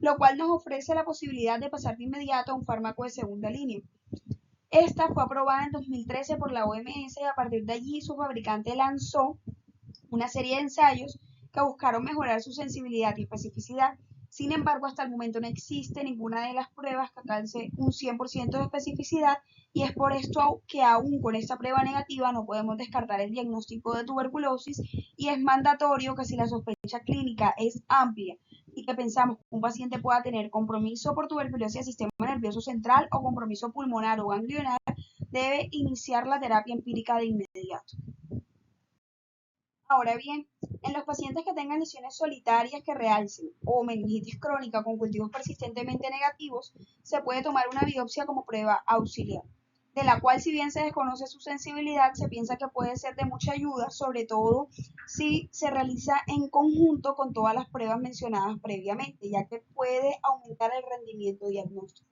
lo cual nos ofrece la posibilidad de pasar de inmediato a un fármaco de segunda línea. Esta fue aprobada en 2013 por la OMS y a partir de allí su fabricante lanzó una serie de ensayos que buscaron mejorar su sensibilidad y especificidad. Sin embargo, hasta el momento no existe ninguna de las pruebas que alcance un 100% de especificidad y es por esto que aún con esta prueba negativa no podemos descartar el diagnóstico de tuberculosis y es mandatorio que si la sospecha clínica es amplia y que pensamos que un paciente pueda tener compromiso por tuberculosis del sistema nervioso central o compromiso pulmonar o ganglionar, debe iniciar la terapia empírica de inmediato. Ahora bien, en los pacientes que tengan lesiones solitarias que realcen o meningitis crónica con cultivos persistentemente negativos, se puede tomar una biopsia como prueba auxiliar, de la cual si bien se desconoce su sensibilidad, se piensa que puede ser de mucha ayuda, sobre todo si se realiza en conjunto con todas las pruebas mencionadas previamente, ya que puede aumentar el rendimiento diagnóstico.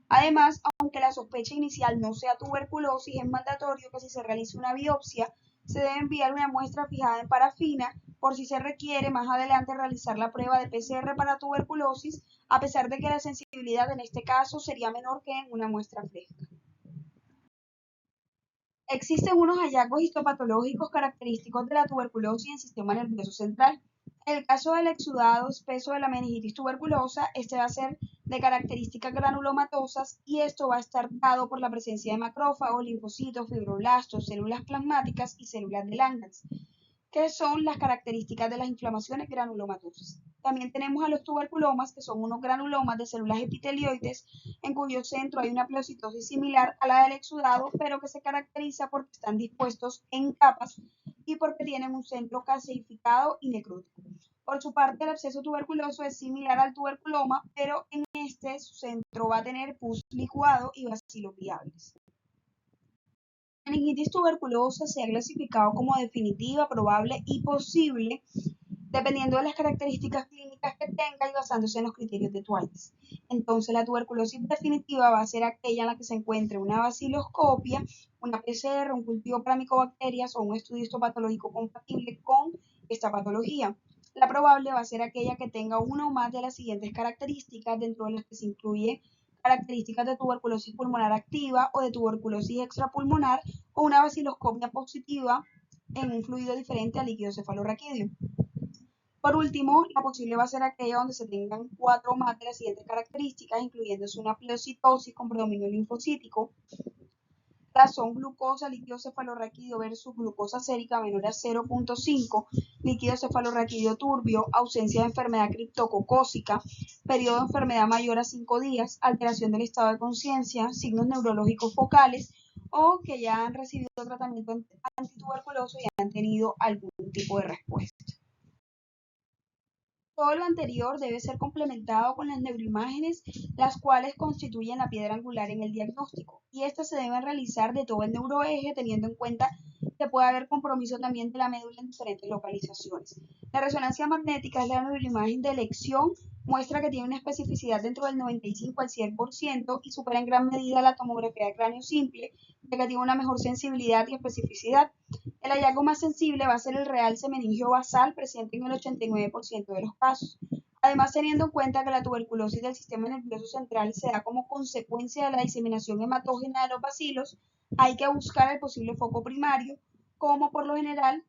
Además, aunque la sospecha inicial no sea tuberculosis, es mandatorio que si se realiza una biopsia, se debe enviar una muestra fijada en parafina por si se requiere más adelante realizar la prueba de PCR para tuberculosis, a pesar de que la sensibilidad en este caso sería menor que en una muestra fresca. Existen unos hallazgos histopatológicos característicos de la tuberculosis en el sistema nervioso central. En el caso del exudado espeso de la meningitis tuberculosa, este va a ser de características granulomatosas y esto va a estar dado por la presencia de macrófagos, linfocitos, fibroblastos, células plasmáticas y células de Langerhans, que son las características de las inflamaciones granulomatosas. También tenemos a los tuberculomas, que son unos granulomas de células epitelioides, en cuyo centro hay una pleocitosis similar a la del exudado, pero que se caracteriza porque están dispuestos en capas y porque tienen un centro calcificado y necrótico. Por su parte, el absceso tuberculoso es similar al tuberculoma, pero en su centro va a tener pus licuado y bacilos viables. La meningitis tuberculosa se ha clasificado como definitiva, probable y posible, dependiendo de las características clínicas que tenga y basándose en los criterios de Twines. Entonces, la tuberculosis definitiva va a ser aquella en la que se encuentre una baciloscopia, una PCR, un cultivo para micobacterias o un estudio histopatológico compatible con esta patología. La probable va a ser aquella que tenga una o más de las siguientes características, dentro de las que se incluye características de tuberculosis pulmonar activa o de tuberculosis extrapulmonar o una baciloscopia positiva en un fluido diferente al líquido cefalorraquídeo. Por último, la posible va a ser aquella donde se tengan 4 o más de las siguientes características, incluyéndose una pleocitosis con predominio linfocítico, razón glucosa, líquido cefalorraquídeo versus glucosa sérica menor a 0.5, líquido cefalorraquídeo turbio, ausencia de enfermedad criptococócica, periodo de enfermedad mayor a 5 días, alteración del estado de conciencia, signos neurológicos focales o que ya han recibido tratamiento antituberculoso y han tenido algún tipo de respuesta. Todo lo anterior debe ser complementado con las neuroimágenes, las cuales constituyen la piedra angular en el diagnóstico, y estas se deben realizar de todo el neuroeje, teniendo en cuenta que puede haber compromiso también de la médula en diferentes localizaciones. La resonancia magnética es la neuroimagen de elección, muestra que tiene una especificidad dentro del 95 al 100% y supera en gran medida la tomografía de cráneo simple, ya que tiene una mejor sensibilidad y especificidad. El hallazgo más sensible va a ser el realce meningio basal, presente en el 89% de los casos. Además, teniendo en cuenta que la tuberculosis del sistema nervioso central se da como consecuencia de la diseminación hematógena de los bacilos, hay que buscar el posible foco primario, como por lo general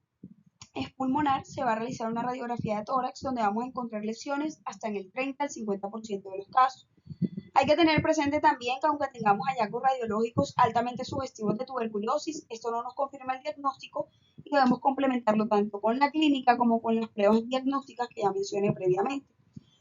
es pulmonar. Se va a realizar una radiografía de tórax, donde vamos a encontrar lesiones hasta en el 30 al 50% de los casos. Hay que tener presente también que aunque tengamos hallazgos radiológicos altamente sugestivos de tuberculosis, esto no nos confirma el diagnóstico y debemos complementarlo tanto con la clínica como con las pruebas diagnósticas que ya mencioné previamente.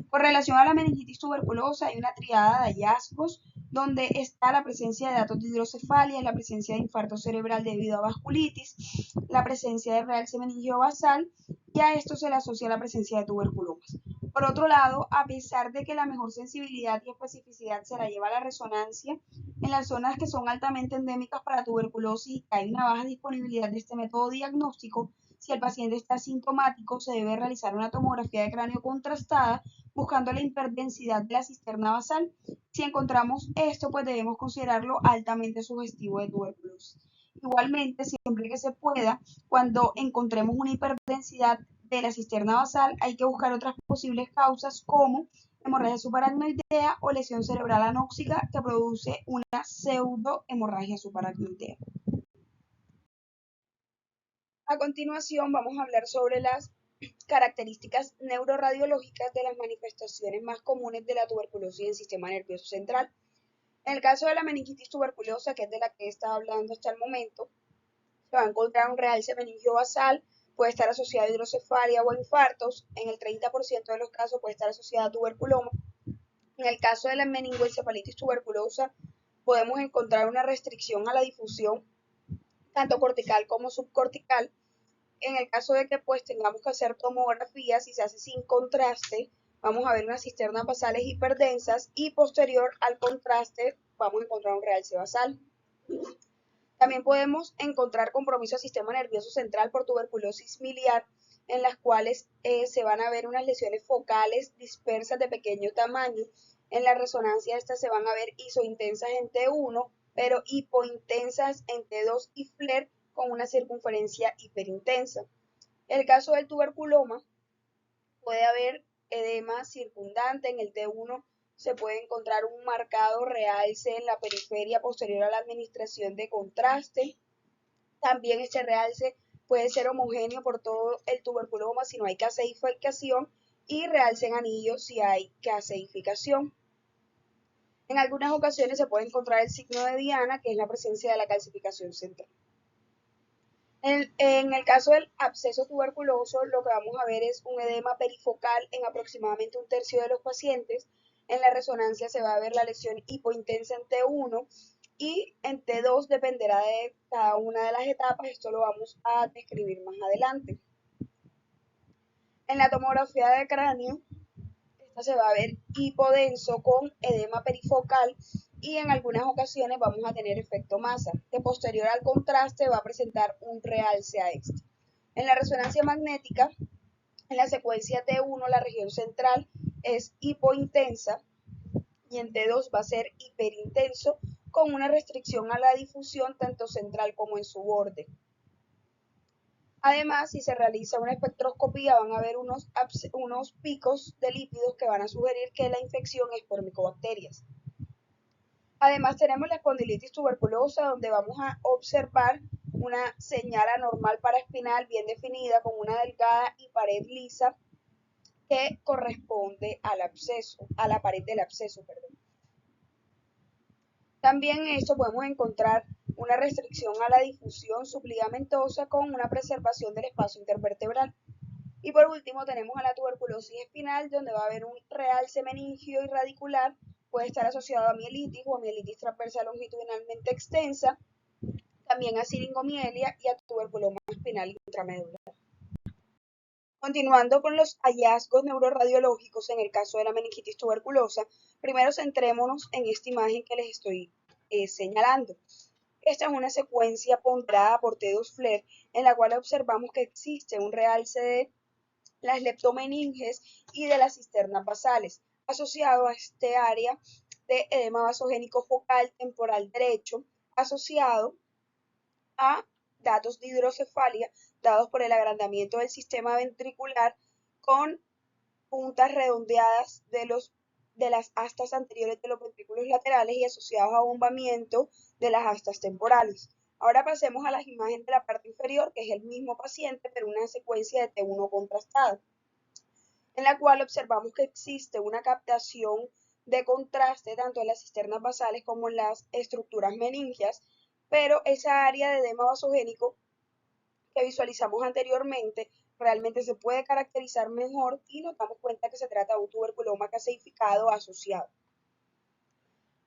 Con relación a la meningitis tuberculosa, hay una triada de hallazgos donde está la presencia de datos de hidrocefalia, la presencia de infarto cerebral debido a vasculitis, la presencia de realce meningio basal, y a esto se le asocia la presencia de tuberculomas. Por otro lado, a pesar de que la mejor sensibilidad y especificidad se la lleva la resonancia, en las zonas que son altamente endémicas para tuberculosis y que hay una baja disponibilidad de este método diagnóstico, si el paciente está asintomático, se debe realizar una tomografía de cráneo contrastada buscando la hiperdensidad de la cisterna basal. Si encontramos esto, pues debemos considerarlo altamente sugestivo de tuberculosis. Igualmente, siempre que se pueda, cuando encontremos una hiperdensidad de la cisterna basal, hay que buscar otras posibles causas como hemorragia subaracnoidea o lesión cerebral anóxica que produce una pseudohemorragia subaracnoidea. A continuación vamos a hablar sobre las características neuroradiológicas de las manifestaciones más comunes de la tuberculosis en el sistema nervioso central. En el caso de la meningitis tuberculosa, que es de la que he estado hablando hasta el momento, se va a encontrar un realce meningio basal, puede estar asociado a hidrocefalia o infartos, en el 30% de los casos puede estar asociada a tuberculoma. En el caso de la meningoencefalitis tuberculosa, podemos encontrar una restricción a la difusión, tanto cortical como subcortical. En el caso de que pues tengamos que hacer tomografía, si se hace sin contraste, vamos a ver unas cisternas basales hiperdensas y posterior al contraste vamos a encontrar un realce basal. También podemos encontrar compromiso al sistema nervioso central por tuberculosis miliar, en las cuales se van a ver unas lesiones focales dispersas de pequeño tamaño. En la resonancia estas se van a ver isointensas en T1, pero hipointensas en T2 y FLAIR con una circunferencia hiperintensa. En el caso del tuberculoma, puede haber edema circundante. En el T1 se puede encontrar un marcado realce en la periferia posterior a la administración de contraste. También este realce puede ser homogéneo por todo el tuberculoma si no hay caseificación, y realce en anillo si hay caseificación. En algunas ocasiones se puede encontrar el signo de Diana, que es la presencia de la calcificación central. En el caso del absceso tuberculoso, lo que vamos a ver es un edema perifocal en aproximadamente un tercio de los pacientes. En la resonancia se va a ver la lesión hipointensa en T1 y en T2 dependerá de cada una de las etapas. Esto lo vamos a describir más adelante. En la tomografía de cráneo se va a ver hipodenso con edema perifocal y en algunas ocasiones vamos a tener efecto masa, que posterior al contraste va a presentar un realce a este. En la resonancia magnética, en la secuencia T1, la región central es hipointensa y en T2 va a ser hiperintenso con una restricción a la difusión tanto central como en su borde. Además, si se realiza una espectroscopía, van a haber unos picos de lípidos que van a sugerir que la infección es por micobacterias. Además, tenemos la espondilitis tuberculosa, donde vamos a observar una señal anormal paraespinal bien definida con una delgada y pared lisa que corresponde al absceso, a la pared del absceso, perdón. También en esto podemos encontrar una restricción a la difusión subligamentosa con una preservación del espacio intervertebral. Y por último tenemos a la tuberculosis espinal, donde va a haber un realce meningio y radicular, puede estar asociado a mielitis o a mielitis transversal longitudinalmente extensa, también a siringomielia y a tuberculoma espinal intramedular. Continuando con los hallazgos neuroradiológicos en el caso de la meningitis tuberculosa, primero centrémonos en esta imagen que les estoy señalando. Esta es una secuencia ponderada por T2 Flair, en la cual observamos que existe un realce de las leptomeninges y de las cisternas basales, asociado a este área de edema vasogénico focal temporal derecho, asociado a datos de hidrocefalia dados por el agrandamiento del sistema ventricular con puntas redondeadas de las astas anteriores de los ventrículos laterales y asociados a bombamiento de las astas temporales. Ahora pasemos a las imágenes de la parte inferior, que es el mismo paciente, pero una secuencia de T1 contrastada, en la cual observamos que existe una captación de contraste tanto en las cisternas basales como en las estructuras meningias, pero esa área de edema vasogénico que visualizamos anteriormente realmente se puede caracterizar mejor y nos damos cuenta que se trata de un tuberculoma caseificado asociado.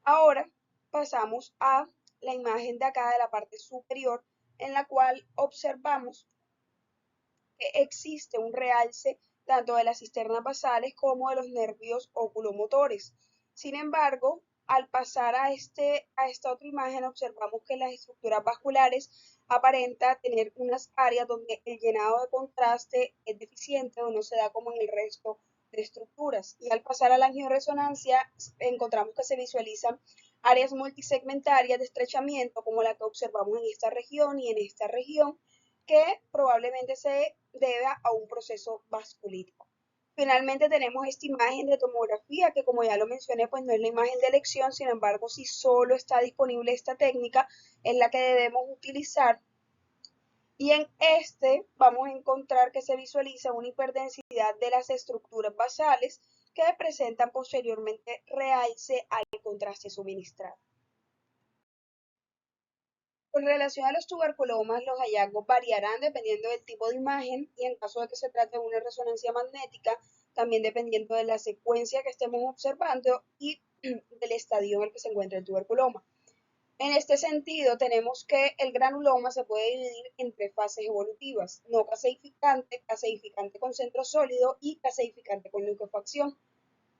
Ahora pasamos a la imagen de acá de la parte superior, en la cual observamos que existe un realce tanto de las cisternas basales como de los nervios oculomotores. Sin embargo, al pasar a esta otra imagen, observamos que las estructuras vasculares aparenta tener unas áreas donde el llenado de contraste es deficiente o no se da como en el resto de estructuras. Y al pasar a la angioresonancia, encontramos que se visualizan áreas multisegmentarias de estrechamiento, como la que observamos en esta región y en esta región, que probablemente se deba a un proceso vasculítico. Finalmente tenemos esta imagen de tomografía que, como ya lo mencioné, pues no es la imagen de elección. Sin embargo, si solo está disponible esta técnica, es la que debemos utilizar. Y en este vamos a encontrar que se visualiza una hiperdensidad de las estructuras basales que presentan posteriormente realce al contraste suministrado. Con relación a los tuberculomas, los hallazgos variarán dependiendo del tipo de imagen y en caso de que se trate de una resonancia magnética, también dependiendo de la secuencia que estemos observando y del estadio en el que se encuentra el tuberculoma. En este sentido, tenemos que el granuloma se puede dividir en tres fases evolutivas: no caseificante, caseificante con centro sólido y caseificante con liquefacción.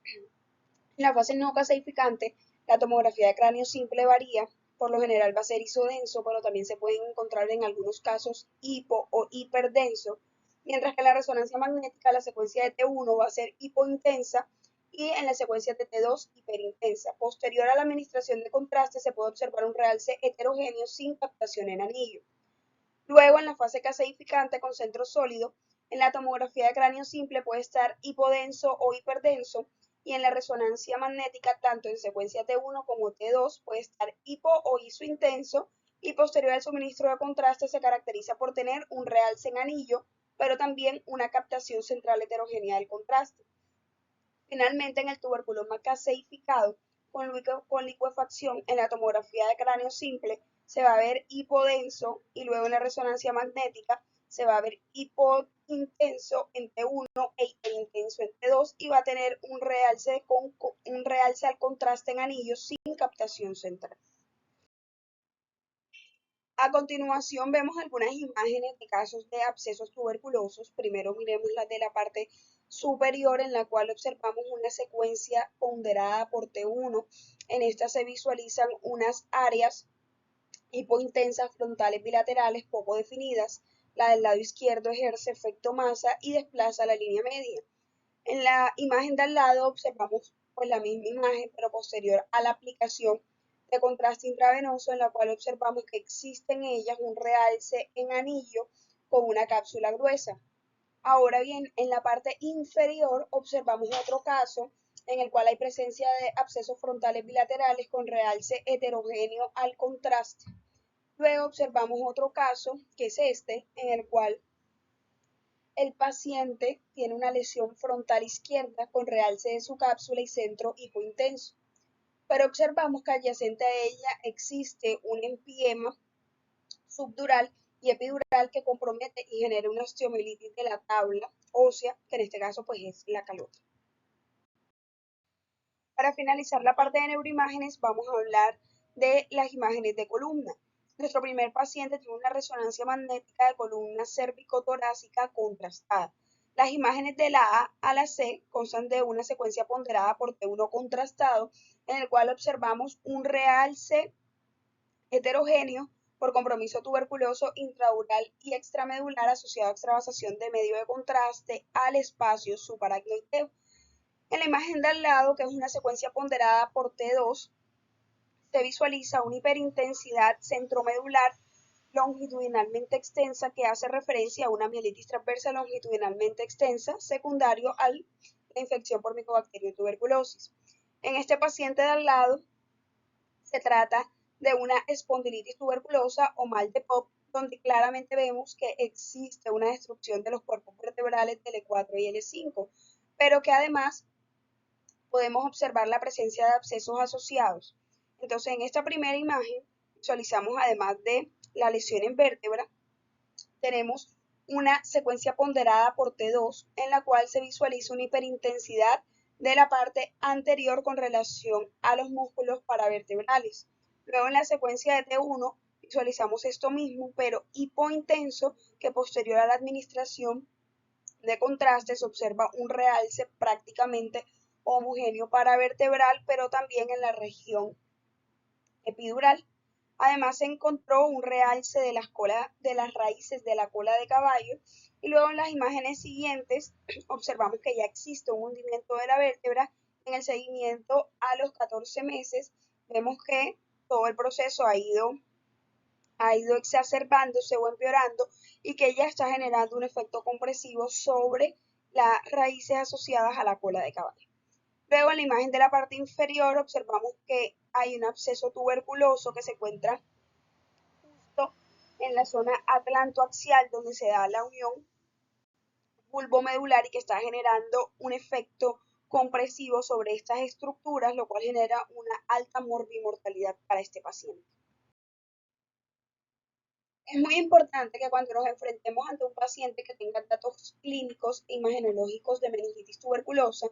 En la fase no caseificante, la tomografía de cráneo simple varía, por lo general va a ser isodenso, pero también se pueden encontrar en algunos casos hipo o hiperdenso, mientras que en la resonancia magnética la secuencia de T1 va a ser hipointensa y en la secuencia de T2 hiperintensa. Posterior a la administración de contraste se puede observar un realce heterogéneo sin captación en anillo. Luego, en la fase caseificante con centro sólido, en la tomografía de cráneo simple puede estar hipodenso o hiperdenso, y en la resonancia magnética, tanto en secuencia T1 como T2, puede estar hipo o isointenso, y posterior al suministro de contraste se caracteriza por tener un realce en anillo, pero también una captación central heterogénea del contraste. Finalmente, en el tuberculoma caseificado con liquefacción, en la tomografía de cráneo simple se va a ver hipodenso y luego en la resonancia magnética se va a ver hipointenso en T1 e hiperintenso en T2 y va a tener un realce al contraste en anillos sin captación central. A continuación vemos algunas imágenes de casos de abscesos tuberculosos. Primero miremos las de la parte superior en la cual observamos una secuencia ponderada por T1. En esta se visualizan unas áreas hipointensas frontales bilaterales poco definidas. La del lado izquierdo ejerce efecto masa y desplaza la línea media. En la imagen de al lado observamos pues la misma imagen, pero posterior a la aplicación de contraste intravenoso, en la cual observamos que existe en ellas un realce en anillo con una cápsula gruesa. Ahora bien, en la parte inferior observamos otro caso en el cual hay presencia de abscesos frontales bilaterales con realce heterogéneo al contraste. Luego observamos otro caso, que es este, en el cual el paciente tiene una lesión frontal izquierda con realce de su cápsula y centro hipointenso, pero observamos que adyacente a ella existe un empiema subdural y epidural que compromete y genera una osteomielitis de la tabla ósea, que en este caso pues es la calota. Para finalizar la parte de neuroimágenes, vamos a hablar de las imágenes de columna. Nuestro primer paciente tiene una resonancia magnética de columna cérvico-torácica contrastada. Las imágenes de la A a la C constan de una secuencia ponderada por T1 contrastado, en el cual observamos un realce heterogéneo por compromiso tuberculoso intradural y extramedular asociado a extravasación de medio de contraste al espacio subaracnoideo. En la imagen de al lado, que es una secuencia ponderada por T2, se visualiza una hiperintensidad centromedular longitudinalmente extensa que hace referencia a una mielitis transversa longitudinalmente extensa, secundario a la infección por Mycobacterium tuberculosis. En este paciente de al lado se trata de una espondilitis tuberculosa o mal de Popp, donde claramente vemos que existe una destrucción de los cuerpos vertebrales del E4 y L5, pero que además podemos observar la presencia de abscesos asociados. Entonces, en esta primera imagen visualizamos, además de la lesión en vértebra, tenemos una secuencia ponderada por T2 en la cual se visualiza una hiperintensidad de la parte anterior con relación a los músculos paravertebrales. Luego en la secuencia de T1 visualizamos esto mismo, pero hipointenso, que posterior a la administración de contraste se observa un realce prácticamente homogéneo paravertebral, pero también en la región epidural. Además se encontró un realce de las raíces de la cola de caballo, y luego en las imágenes siguientes observamos que ya existe un hundimiento de la vértebra. En el seguimiento a los 14 meses vemos que todo el proceso ha ido exacerbándose o empeorando y que ya está generando un efecto compresivo sobre las raíces asociadas a la cola de caballo. Luego en la imagen de la parte inferior observamos que hay un absceso tuberculoso que se encuentra justo en la zona atlantoaxial donde se da la unión bulbomedular y que está generando un efecto compresivo sobre estas estructuras, lo cual genera una alta morbimortalidad para este paciente. Es muy importante que cuando nos enfrentemos ante un paciente que tenga datos clínicos e imagenológicos de meningitis tuberculosa,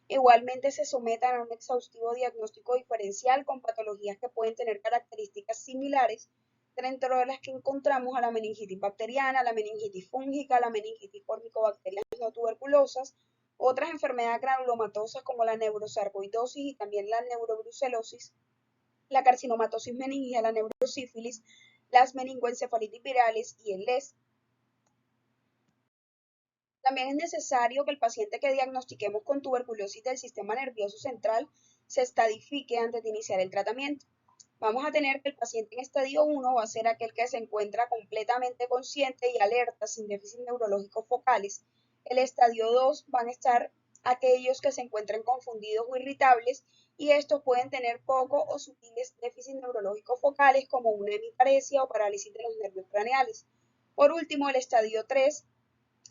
igualmente se sometan a un exhaustivo diagnóstico diferencial con patologías que pueden tener características similares, dentro de las que encontramos a la meningitis bacteriana, la meningitis fúngica, la meningitis por micobacterias no tuberculosas, otras enfermedades granulomatosas como la neurosarcoidosis y también la neurobrucelosis, la carcinomatosis meningia, la neurosífilis, las meningoencefalitis virales y el LES. También es necesario que el paciente que diagnostiquemos con tuberculosis del sistema nervioso central se estadifique antes de iniciar el tratamiento. Vamos a tener que el paciente en estadio 1 va a ser aquel que se encuentra completamente consciente y alerta sin déficit neurológicos focales. El estadio 2 van a estar aquellos que se encuentren confundidos o irritables, y estos pueden tener poco o sutiles déficits neurológicos focales como una hemiparesia o parálisis de los nervios craneales. Por último, el estadio 3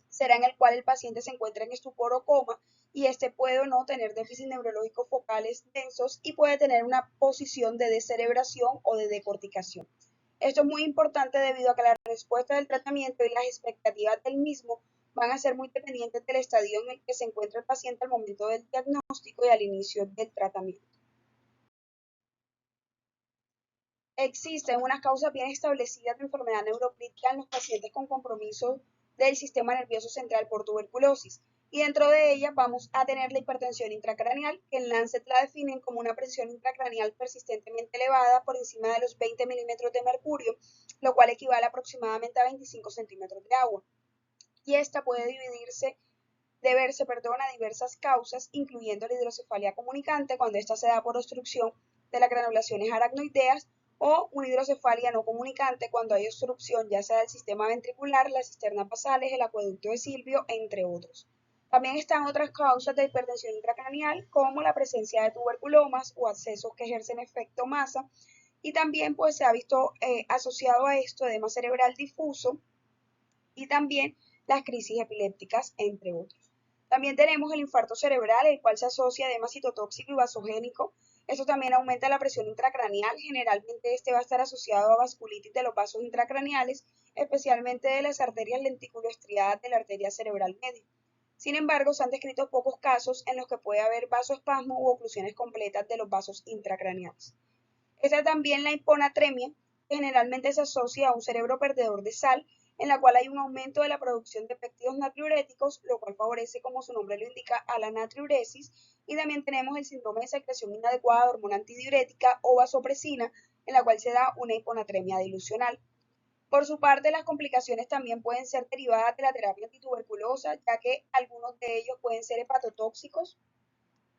será en el cual el paciente se encuentra en estupor o coma, y este puede o no tener déficit neurológicos focales densos y puede tener una posición de descerebración o de decorticación. Esto es muy importante debido a que la respuesta del tratamiento y las expectativas del mismo van a ser muy dependientes del estadio en el que se encuentra el paciente al momento del diagnóstico y al inicio del tratamiento. Existen unas causas bien establecidas de enfermedad neuroplítica en los pacientes con compromiso del sistema nervioso central por tuberculosis. y dentro de ella vamos a tener la hipertensión intracraneal, que en Lancet la definen como una presión intracraneal persistentemente elevada por encima de los 20 milímetros de mercurio, lo cual equivale aproximadamente a 25 centímetros de agua. Y esta puede deberse a diversas causas, incluyendo la hidrocefalia comunicante, cuando esta se da por obstrucción de las granulaciones aracnoideas, o una hidrocefalia no comunicante, cuando hay obstrucción ya sea del sistema ventricular, las cisternas basales, el acueducto de Silvio, entre otros. También están otras causas de hipertensión intracraneal, como la presencia de tuberculomas o abscesos que ejercen efecto masa, y también pues se ha visto asociado a esto edema cerebral difuso y también las crisis epilépticas, entre otros. También tenemos el infarto cerebral, el cual se asocia a edema citotóxico y vasogénico. Esto también aumenta la presión intracraneal. Generalmente este va a estar asociado a vasculitis de los vasos intracraneales, especialmente de las arterias lenticuloestriadas de la arteria cerebral media. Sin embargo, se han descrito pocos casos en los que puede haber vasoespasmo u oclusiones completas de los vasos intracraneales. Esta también la hiponatremia, que generalmente se asocia a un cerebro perdedor de sal, en la cual hay un aumento de la producción de péptidos natriuréticos, lo cual favorece, como su nombre lo indica, a la natriuresis. Y también tenemos el síndrome de secreción inadecuada de hormona antidiurética o vasopresina, en la cual se da una hiponatremia dilucional. Por su parte, las complicaciones también pueden ser derivadas de la terapia antituberculosa, ya que algunos de ellos pueden ser hepatotóxicos,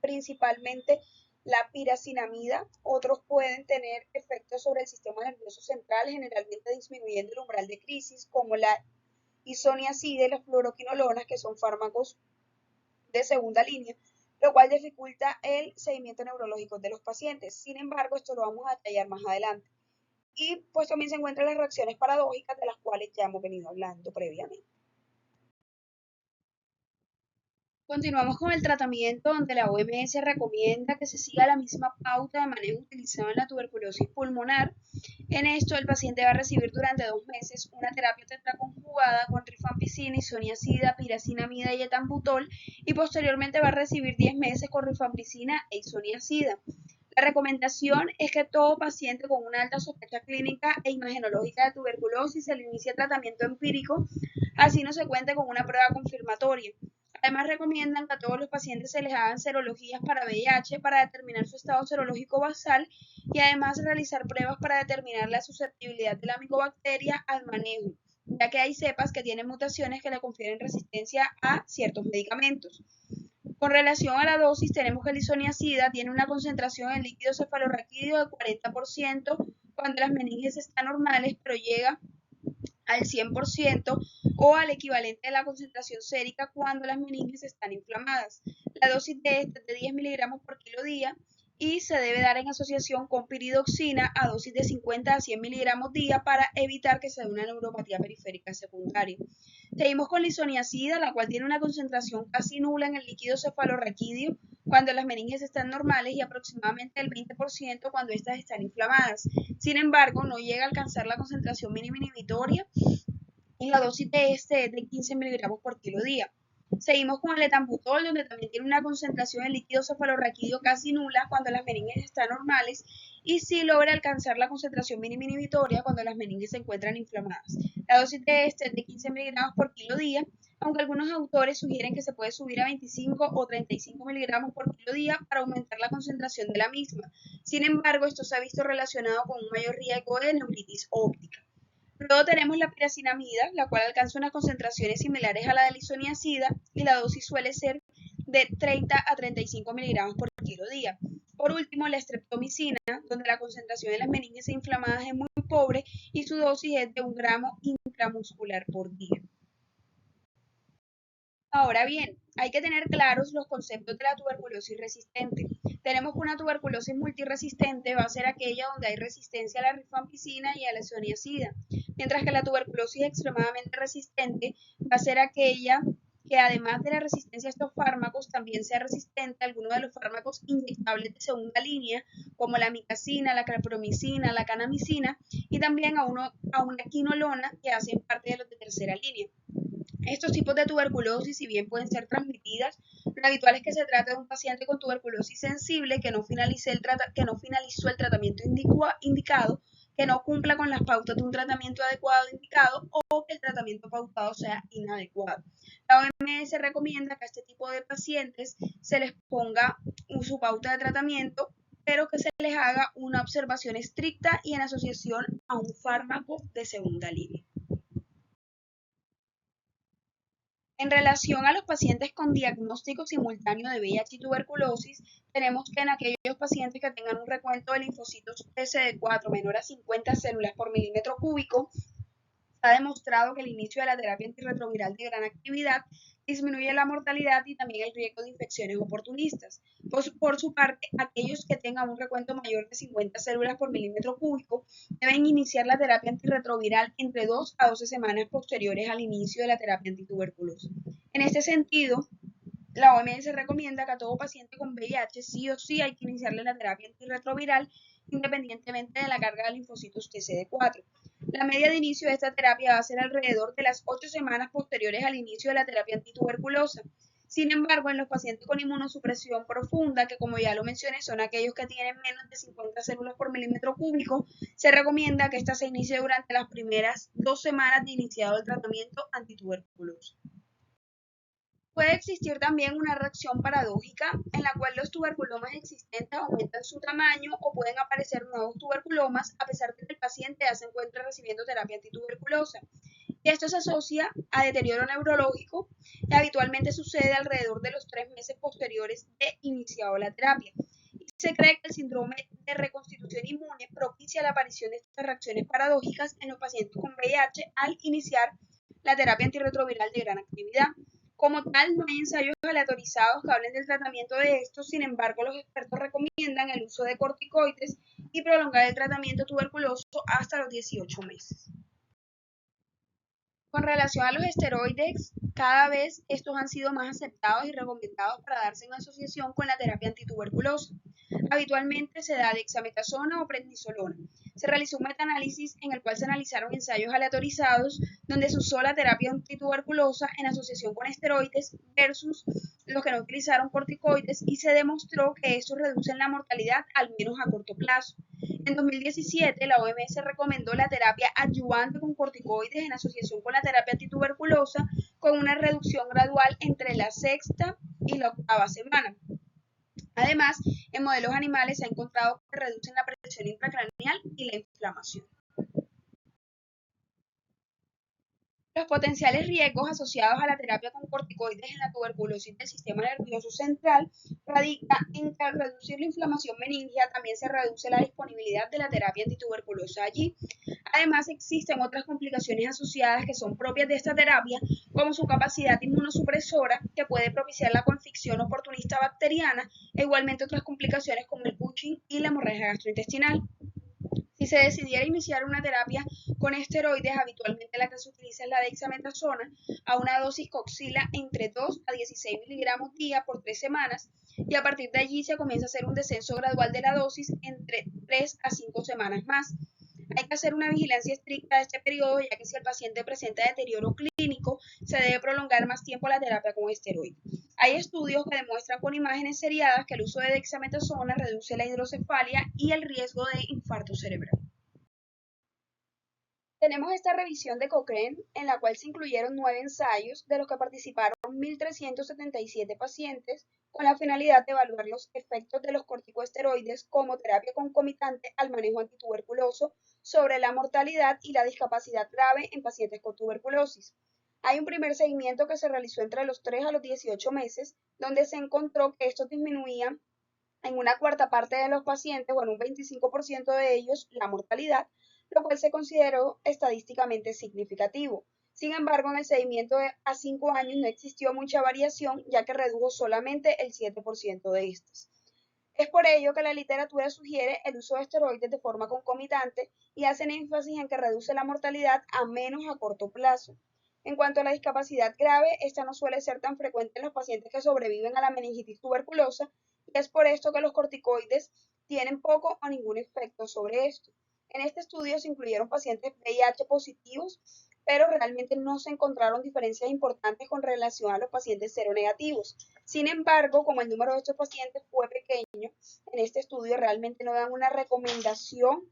principalmente la piracinamida. Otros pueden tener efectos sobre el sistema nervioso central, generalmente disminuyendo el umbral de crisis, como la isoniazida y las fluoroquinolonas, que son fármacos de segunda línea, lo cual dificulta el seguimiento neurológico de los pacientes. Sin embargo, esto lo vamos a detallar más adelante. Y pues también se encuentran las reacciones paradójicas, de las cuales ya hemos venido hablando previamente. Continuamos con el tratamiento, donde la OMS recomienda que se siga la misma pauta de manejo utilizada en la tuberculosis pulmonar. En esto, el paciente va a recibir durante 2 meses una terapia tetraconjugada con rifampicina, isoniazida, piracinamida y etambutol, y posteriormente va a recibir 10 meses con rifampicina e isoniazida. La recomendación es que todo paciente con una alta sospecha clínica e imagenológica de tuberculosis se le inicie tratamiento empírico, así no se cuente con una prueba confirmatoria. Además, recomiendan que a todos los pacientes se les hagan serologías para VIH para determinar su estado serológico basal, y además realizar pruebas para determinar la susceptibilidad de la micobacteria al manejo, ya que hay cepas que tienen mutaciones que le confieren resistencia a ciertos medicamentos. Con relación a la dosis, tenemos que la isoniazida tiene una concentración en líquido cefalorraquídeo de 40% cuando las meninges están normales, pero llega al 100% o al equivalente de la concentración sérica cuando las meninges están inflamadas. La dosis de esta es de 10 miligramos por kilo día y se debe dar en asociación con piridoxina a dosis de 50 a 100 miligramos día para evitar que se dé una neuropatía periférica secundaria. Seguimos con la isoniazida, la cual tiene una concentración casi nula en el líquido cefalorraquídeo cuando las meninges están normales y aproximadamente el 20% cuando estas están inflamadas. Sin embargo, no llega a alcanzar la concentración mínima inhibitoria y la dosis de este es de 15 miligramos por kilo día. Seguimos con el etambutol, donde también tiene una concentración en líquido cefalorraquídeo casi nula cuando las meninges están normales y sí logra alcanzar la concentración mínima inhibitoria cuando las meninges se encuentran inflamadas. La dosis de este es de 15 miligramos por kilo día, aunque algunos autores sugieren que se puede subir a 25 o 35 miligramos por kilo día para aumentar la concentración de la misma. Sin embargo, esto se ha visto relacionado con un mayor riesgo de neuritis óptica. Luego tenemos la piracinamida, la cual alcanza unas concentraciones similares a la de la isoniazida y la dosis suele ser de 30 a 35 miligramos por kilo día. Por último, la streptomicina, donde la concentración de las meninges inflamadas es muy pobre y su dosis es de 1 gramo intramuscular por día. Ahora bien, hay que tener claros los conceptos de la tuberculosis resistente. Tenemos que una tuberculosis multiresistente va a ser aquella donde hay resistencia a la rifampicina y a la isoniazida, mientras que la tuberculosis extremadamente resistente va a ser aquella que, además de la resistencia a estos fármacos, también sea resistente a algunos de los fármacos inyectables de segunda línea, como la micacina, la clapromicina, la canamicina, y también a una quinolona, que hacen parte de los de tercera línea. Estos tipos de tuberculosis, si bien pueden ser transmitidas, lo habitual es que se trate de un paciente con tuberculosis sensible que no finalizó el tratamiento indicado, que no cumpla con las pautas de un tratamiento adecuado indicado o que el tratamiento pautado sea inadecuado. La OMS recomienda que a este tipo de pacientes se les ponga su pauta de tratamiento, pero que se les haga una observación estricta y en asociación a un fármaco de segunda línea. En relación a los pacientes con diagnóstico simultáneo de VIH y tuberculosis, tenemos que en aquellos pacientes que tengan un recuento de linfocitos TCD4 menor a 50 células por milímetro cúbico, ha demostrado que el inicio de la terapia antirretroviral de gran actividad disminuye la mortalidad y también el riesgo de infecciones oportunistas. Por su parte, aquellos que tengan un recuento mayor de 50 células por milímetro cúbico deben iniciar la terapia antirretroviral entre 2 a 12 semanas posteriores al inicio de la terapia antituberculosa. En este sentido, la OMS recomienda que a todo paciente con VIH sí o sí hay que iniciarle la terapia antirretroviral independientemente de la carga de linfocitos TCD4. La media de inicio de esta terapia va a ser alrededor de las 8 semanas posteriores al inicio de la terapia antituberculosa. Sin embargo, en los pacientes con inmunosupresión profunda, que como ya lo mencioné son aquellos que tienen menos de 50 células por milímetro cúbico, se recomienda que esta se inicie durante las primeras 2 semanas de iniciado el tratamiento antituberculoso. Puede existir también una reacción paradójica en la cual los tuberculomas existentes aumentan su tamaño o pueden aparecer nuevos tuberculomas a pesar de que el paciente ya se encuentra recibiendo terapia antituberculosa. Y esto se asocia a deterioro neurológico y habitualmente sucede alrededor de los 3 meses posteriores de iniciado la terapia. Y se cree que el síndrome de reconstitución inmune propicia la aparición de estas reacciones paradójicas en los pacientes con VIH al iniciar la terapia antirretroviral de gran actividad. Como tal, no hay ensayos aleatorizados que hablen del tratamiento de estos, sin embargo, los expertos recomiendan el uso de corticoides y prolongar el tratamiento tuberculoso hasta los 18 meses. Con relación a los esteroides, cada vez estos han sido más aceptados y recomendados para darse en asociación con la terapia antituberculosa. Habitualmente se da dexametasona o prednisolona. Se realizó un metaanálisis en el cual se analizaron ensayos aleatorizados donde se usó la terapia antituberculosa en asociación con esteroides versus los que no utilizaron corticoides y se demostró que estos reducen la mortalidad al menos a corto plazo. En 2017, la OMS recomendó la terapia adyuvante con corticoides en asociación con la terapia antituberculosa con una reducción gradual entre la sexta y la octava semana. Además, en modelos animales se ha encontrado que reducen la presión intracraneal y la inflamación. Los potenciales riesgos asociados a la terapia con corticoides en la tuberculosis del sistema nervioso central radica en que al reducir la inflamación meningia también se reduce la disponibilidad de la terapia antituberculosa allí. Además, existen otras complicaciones asociadas que son propias de esta terapia, como su capacidad inmunosupresora, que puede propiciar la confección oportunista bacteriana, e igualmente otras complicaciones como el Cushing y la hemorragia gastrointestinal. Si se decidiera iniciar una terapia con esteroides, habitualmente la que se utiliza es la dexametasona, a una dosis que oscila entre 2 a 16 miligramos día por 3 semanas, y a partir de allí se comienza a hacer un descenso gradual de la dosis entre 3 a 5 semanas más. Hay que hacer una vigilancia estricta de este periodo, ya que si el paciente presenta deterioro clínico, se debe prolongar más tiempo la terapia con esteroides. Hay estudios que demuestran con imágenes seriadas que el uso de dexametasona reduce la hidrocefalia y el riesgo de infarto cerebral. Tenemos esta revisión de Cochrane, en la cual se incluyeron 9 ensayos, de los que participaron 1.377 pacientes, con la finalidad de evaluar los efectos de los corticosteroides como terapia concomitante al manejo antituberculoso sobre la mortalidad y la discapacidad grave en pacientes con tuberculosis. Hay un primer seguimiento que se realizó entre los 3 a los 18 meses, donde se encontró que estos disminuían en una cuarta parte de los pacientes, o en un 25% de ellos, la mortalidad, lo cual se consideró estadísticamente significativo. Sin embargo, en el seguimiento a 5 años no existió mucha variación, ya que redujo solamente el 7% de estas. Es por ello que la literatura sugiere el uso de esteroides de forma concomitante y hacen énfasis en que reduce la mortalidad a menos a corto plazo. En cuanto a la discapacidad grave, esta no suele ser tan frecuente en los pacientes que sobreviven a la meningitis tuberculosa, y es por esto que los corticoides tienen poco o ningún efecto sobre esto. En este estudio se incluyeron pacientes VIH positivos, pero realmente no se encontraron diferencias importantes con relación a los pacientes seronegativos. Sin embargo, como el número de estos pacientes fue pequeño, en este estudio realmente no dan una recomendación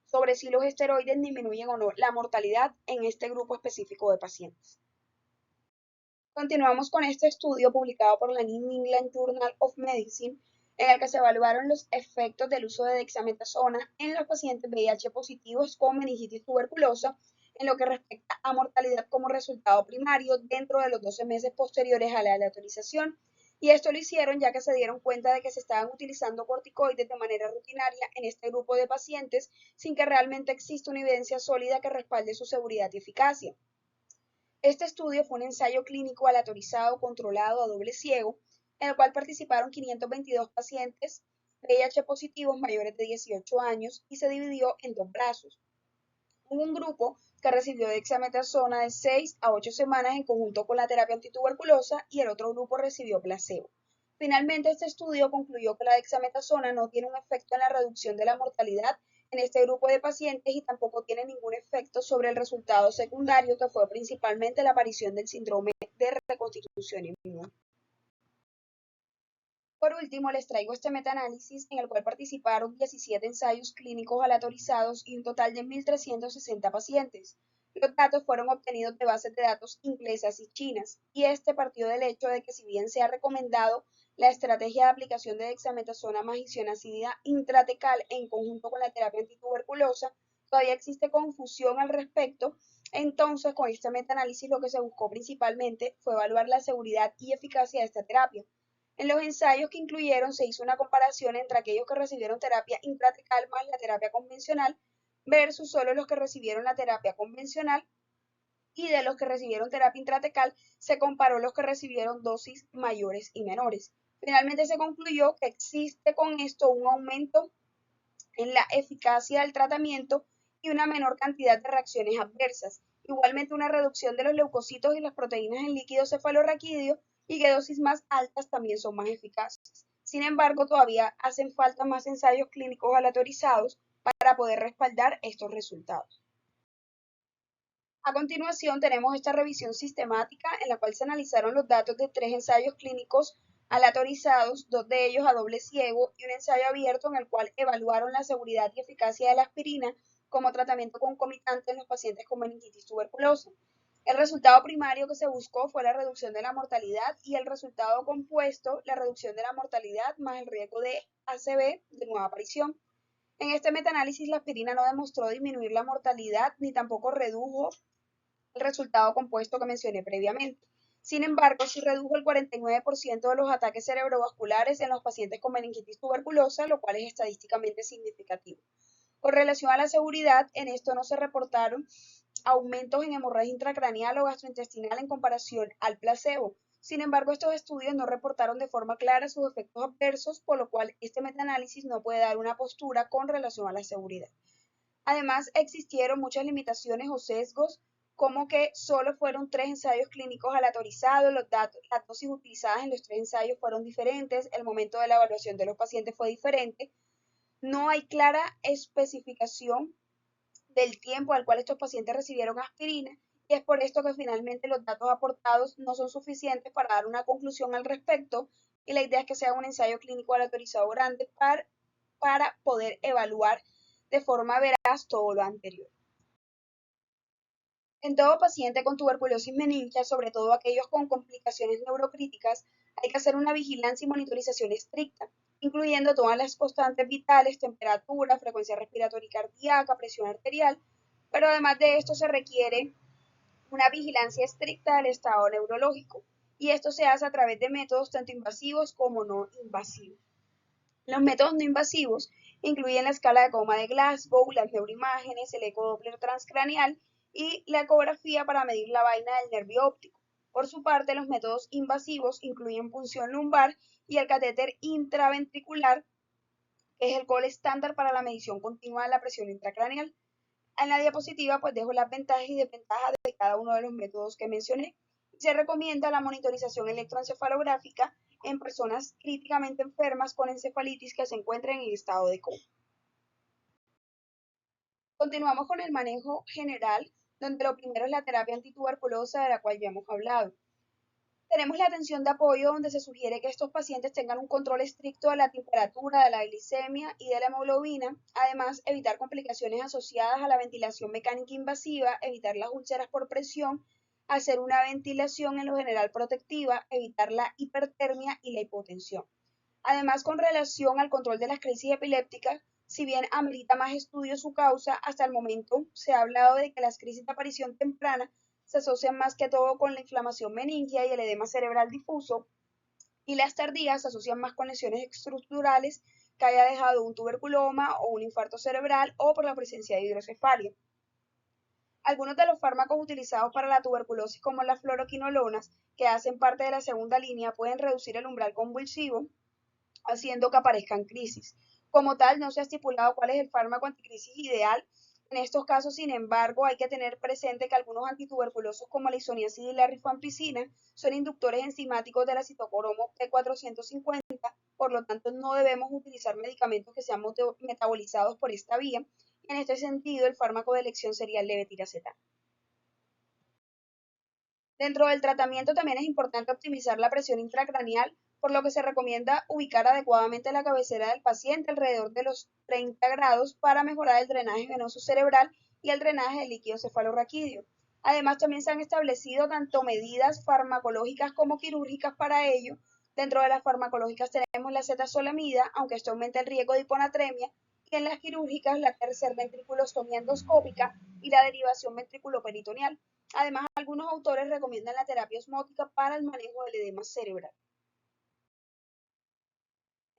sobre si los esteroides disminuyen o no la mortalidad en este grupo específico de pacientes. Continuamos con este estudio publicado por la New England Journal of Medicine, en el que se evaluaron los efectos del uso de dexametasona en los pacientes VIH positivos con meningitis tuberculosa en lo que respecta a mortalidad como resultado primario dentro de los 12 meses posteriores a la aleatorización. Y esto lo hicieron ya que se dieron cuenta de que se estaban utilizando corticoides de manera rutinaria en este grupo de pacientes sin que realmente exista una evidencia sólida que respalde su seguridad y eficacia. Este estudio fue un ensayo clínico aleatorizado controlado a doble ciego, en el cual participaron 522 pacientes VIH positivos mayores de 18 años y se dividió en dos brazos. Hubo un grupo que recibió dexametasona de 6 a 8 semanas en conjunto con la terapia antituberculosa y el otro grupo recibió placebo. Finalmente, este estudio concluyó que la dexametasona no tiene un efecto en la reducción de la mortalidad en este grupo de pacientes y tampoco tiene ningún efecto sobre el resultado secundario, que fue principalmente la aparición del síndrome de reconstitución inmune. Por último, les traigo este metaanálisis en el cual participaron 17 ensayos clínicos aleatorizados y un total de 1.360 pacientes. Los datos fueron obtenidos de bases de datos inglesas y chinas, y este partió del hecho de que si bien se ha recomendado la estrategia de aplicación de dexametasona más isoniazida intratecal en conjunto con la terapia antituberculosa, todavía existe confusión al respecto. Entonces, con este metaanálisis lo que se buscó principalmente fue evaluar la seguridad y eficacia de esta terapia. En los ensayos que incluyeron se hizo una comparación entre aquellos que recibieron terapia intratecal más la terapia convencional versus solo los que recibieron la terapia convencional, y de los que recibieron terapia intratecal se comparó los que recibieron dosis mayores y menores. Finalmente se concluyó que existe con esto un aumento en la eficacia del tratamiento y una menor cantidad de reacciones adversas. Igualmente una reducción de los leucocitos y las proteínas en líquido cefalorraquídeo y que dosis más altas también son más eficaces. Sin embargo, todavía hacen falta más ensayos clínicos aleatorizados para poder respaldar estos resultados. A continuación tenemos esta revisión sistemática en la cual se analizaron los datos de 3 ensayos clínicos aleatorizados, 2 de ellos a doble ciego y un ensayo abierto en el cual evaluaron la seguridad y eficacia de la aspirina como tratamiento concomitante en los pacientes con meningitis tuberculosa. El resultado primario que se buscó fue la reducción de la mortalidad y el resultado compuesto, la reducción de la mortalidad más el riesgo de ACV de nueva aparición. En este metaanálisis, la aspirina no demostró disminuir la mortalidad ni tampoco redujo el resultado compuesto que mencioné previamente. Sin embargo, sí redujo el 49% de los ataques cerebrovasculares en los pacientes con meningitis tuberculosa, lo cual es estadísticamente significativo. Con relación a la seguridad, en esto no se reportaron aumentos en hemorragia intracraneal o gastrointestinal en comparación al placebo. Sin embargo, estos estudios no reportaron de forma clara sus efectos adversos, por lo cual este metaanálisis no puede dar una postura con relación a la seguridad. Además, existieron muchas limitaciones o sesgos, como que solo fueron 3 ensayos clínicos aleatorizados, las dosis utilizadas en los 3 ensayos fueron diferentes, el momento de la evaluación de los pacientes fue diferente, no hay clara especificación del tiempo al cual estos pacientes recibieron aspirina, y es por esto que finalmente los datos aportados no son suficientes para dar una conclusión al respecto, y la idea es que sea un ensayo clínico aleatorizado grande para poder evaluar de forma veraz todo lo anterior. En todo paciente con tuberculosis meningia, sobre todo aquellos con complicaciones neurocríticas, hay que hacer una vigilancia y monitorización estricta, incluyendo todas las constantes vitales, temperatura, frecuencia respiratoria y cardíaca, presión arterial, pero además de esto se requiere una vigilancia estricta del estado neurológico, y esto se hace a través de métodos tanto invasivos como no invasivos. Los métodos no invasivos incluyen la escala de coma de Glasgow, las neuroimágenes, el ecodoppler transcraneal y la ecografía para medir la vaina del nervio óptico. Por su parte, los métodos invasivos incluyen punción lumbar y el catéter intraventricular, que es el gol estándar para la medición continua de la presión intracraneal. En la diapositiva pues dejo las ventajas y desventajas de cada uno de los métodos que mencioné. Se recomienda la monitorización electroencefalográfica en personas críticamente enfermas con encefalitis que se encuentren en estado de coma. Continuamos con el manejo general, donde lo primero es la terapia antituberculosa de la cual ya hemos hablado. Tenemos la atención de apoyo, donde se sugiere que estos pacientes tengan un control estricto de la temperatura, de la glicemia y de la hemoglobina. Además, evitar complicaciones asociadas a la ventilación mecánica invasiva, evitar las úlceras por presión, hacer una ventilación en lo general protectiva, evitar la hipertermia y la hipotensión. Además, con relación al control de las crisis epilépticas, si bien amerita más estudios su causa, hasta el momento se ha hablado de que las crisis de aparición temprana se asocian más que todo con la inflamación meningia y el edema cerebral difuso, y las tardías se asocian más con lesiones estructurales que haya dejado un tuberculoma o un infarto cerebral o por la presencia de hidrocefalia. Algunos de los fármacos utilizados para la tuberculosis, como las fluoroquinolonas, que hacen parte de la segunda línea, pueden reducir el umbral convulsivo, haciendo que aparezcan crisis. Como tal, no se ha estipulado cuál es el fármaco anticrisis ideal. En estos casos, sin embargo, hay que tener presente que algunos antituberculosos como la isoniazida y la rifampicina son inductores enzimáticos de la citocromo P450, por lo tanto no debemos utilizar medicamentos que sean metabolizados por esta vía. En este sentido, el fármaco de elección sería el levetiracetam. Dentro del tratamiento también es importante optimizar la presión intracraneal, por lo que se recomienda ubicar adecuadamente la cabecera del paciente alrededor de los 30 grados para mejorar el drenaje venoso cerebral y el drenaje del líquido cefalorraquídeo. Además, también se han establecido tanto medidas farmacológicas como quirúrgicas para ello. Dentro de las farmacológicas tenemos la cetazolamida, aunque esto aumenta el riesgo de hiponatremia, y en las quirúrgicas la tercer ventriculostomía endoscópica y la derivación ventriculoperitoneal. Además, algunos autores recomiendan la terapia osmótica para el manejo del edema cerebral.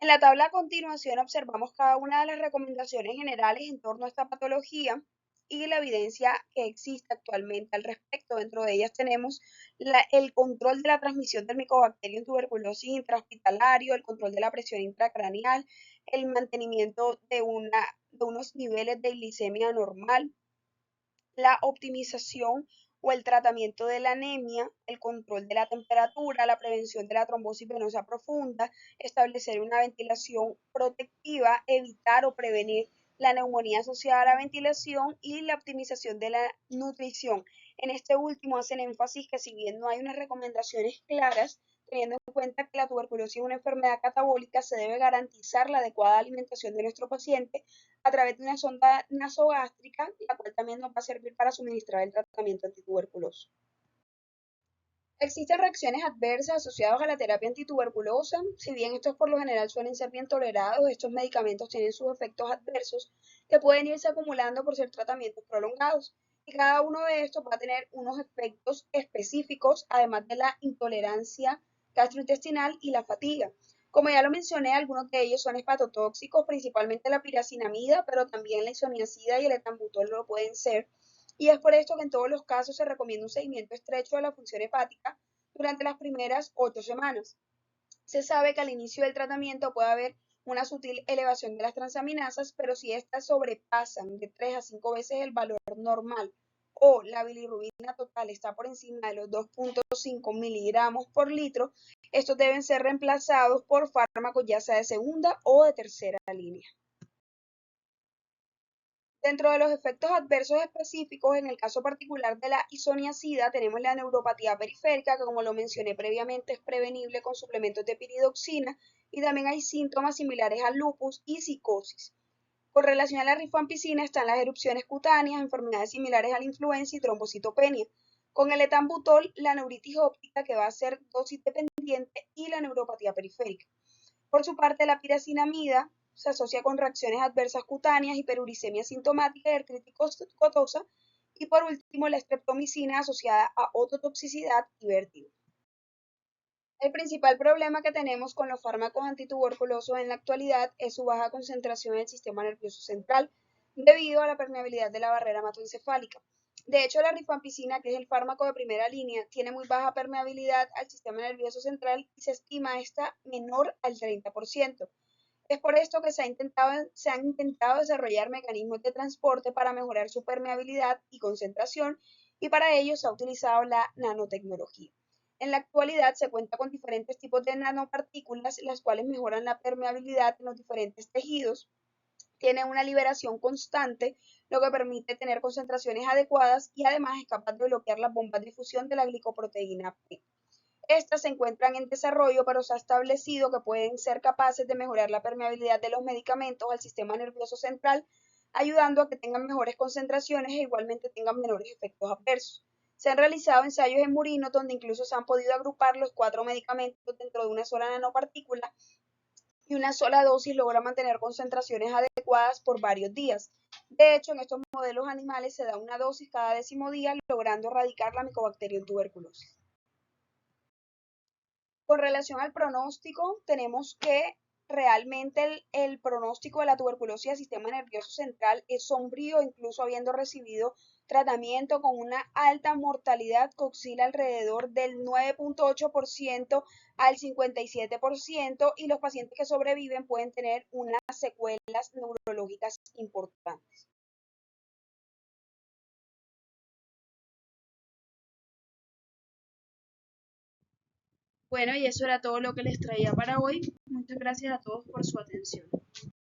En la tabla a continuación observamos cada una de las recomendaciones generales en torno a esta patología y la evidencia que existe actualmente al respecto. Dentro de ellas tenemos el control de la transmisión del Mycobacterium tuberculosis intrahospitalario, el control de la presión intracraneal, el mantenimiento de unos niveles de glicemia normal, la optimización o el tratamiento de la anemia, el control de la temperatura, la prevención de la trombosis venosa profunda, establecer una ventilación protectiva, evitar o prevenir la neumonía asociada a la ventilación y la optimización de la nutrición. En este último hacen énfasis que si bien no hay unas recomendaciones claras, teniendo en cuenta que la tuberculosis es una enfermedad catabólica, se debe garantizar la adecuada alimentación de nuestro paciente a través de una sonda nasogástrica, la cual también nos va a servir para suministrar el tratamiento antituberculoso. Existen reacciones adversas asociadas a la terapia antituberculosa. Si bien estos por lo general suelen ser bien tolerados, estos medicamentos tienen sus efectos adversos que pueden irse acumulando por ser tratamientos prolongados. Y cada uno de estos va a tener unos efectos específicos, además de la intolerancia gastrointestinal y la fatiga. Como ya lo mencioné, algunos de ellos son hepatotóxicos, principalmente la piracinamida, pero también la isoniazida y el etambutol lo pueden ser, y es por esto que en todos los casos se recomienda un seguimiento estrecho de la función hepática durante las primeras 8 semanas. Se sabe que al inicio del tratamiento puede haber una sutil elevación de las transaminasas, pero si estas sobrepasan de 3 a 5 veces el valor normal o la bilirrubina total está por encima de los 2.5 miligramos por litro, estos deben ser reemplazados por fármacos ya sea de segunda o de tercera línea. Dentro de los efectos adversos específicos, en el caso particular de la isoniazida, tenemos la neuropatía periférica, que como lo mencioné previamente es prevenible con suplementos de piridoxina, y también hay síntomas similares al lupus y psicosis. Con relación a la rifampicina están las erupciones cutáneas, enfermedades similares a la influenza y trombocitopenia. Con el etambutol, la neuritis óptica, que va a ser dosis dependiente, y la neuropatía periférica. Por su parte, la piracinamida se asocia con reacciones adversas cutáneas, hiperuricemia sintomática y artritis cotosa, y por último la streptomicina asociada a ototoxicidad y vértigo. El principal problema que tenemos con los fármacos antituberculosos en la actualidad es su baja concentración en el sistema nervioso central, debido a la permeabilidad de la barrera hematoencefálica. De hecho, la rifampicina, que es el fármaco de primera línea, tiene muy baja permeabilidad al sistema nervioso central y se estima esta menor al 30%. Es por esto que se han intentado desarrollar mecanismos de transporte para mejorar su permeabilidad y concentración, y para ello se ha utilizado la nanotecnología. En la actualidad se cuenta con diferentes tipos de nanopartículas, las cuales mejoran la permeabilidad en los diferentes tejidos, tienen una liberación constante, lo que permite tener concentraciones adecuadas y además es capaz de bloquear las bombas de difusión de la glicoproteína P. Estas se encuentran en desarrollo, pero se ha establecido que pueden ser capaces de mejorar la permeabilidad de los medicamentos al sistema nervioso central, ayudando a que tengan mejores concentraciones e igualmente tengan menores efectos adversos. Se han realizado ensayos en murinos donde incluso se han podido agrupar los 4 medicamentos dentro de una sola nanopartícula y una sola dosis logra mantener concentraciones adecuadas por varios días. De hecho, en estos modelos animales se da una dosis cada 10º día, logrando erradicar la Mycobacterium tuberculosis. Con relación al pronóstico, tenemos que realmente el pronóstico de la tuberculosis del sistema nervioso central es sombrío, incluso habiendo recibido tratamiento con una alta mortalidad que oscila alrededor del 9.8% al 57%, y los pacientes que sobreviven pueden tener unas secuelas neurológicas importantes. Bueno, y eso era todo lo que les traía para hoy. Muchas gracias a todos por su atención.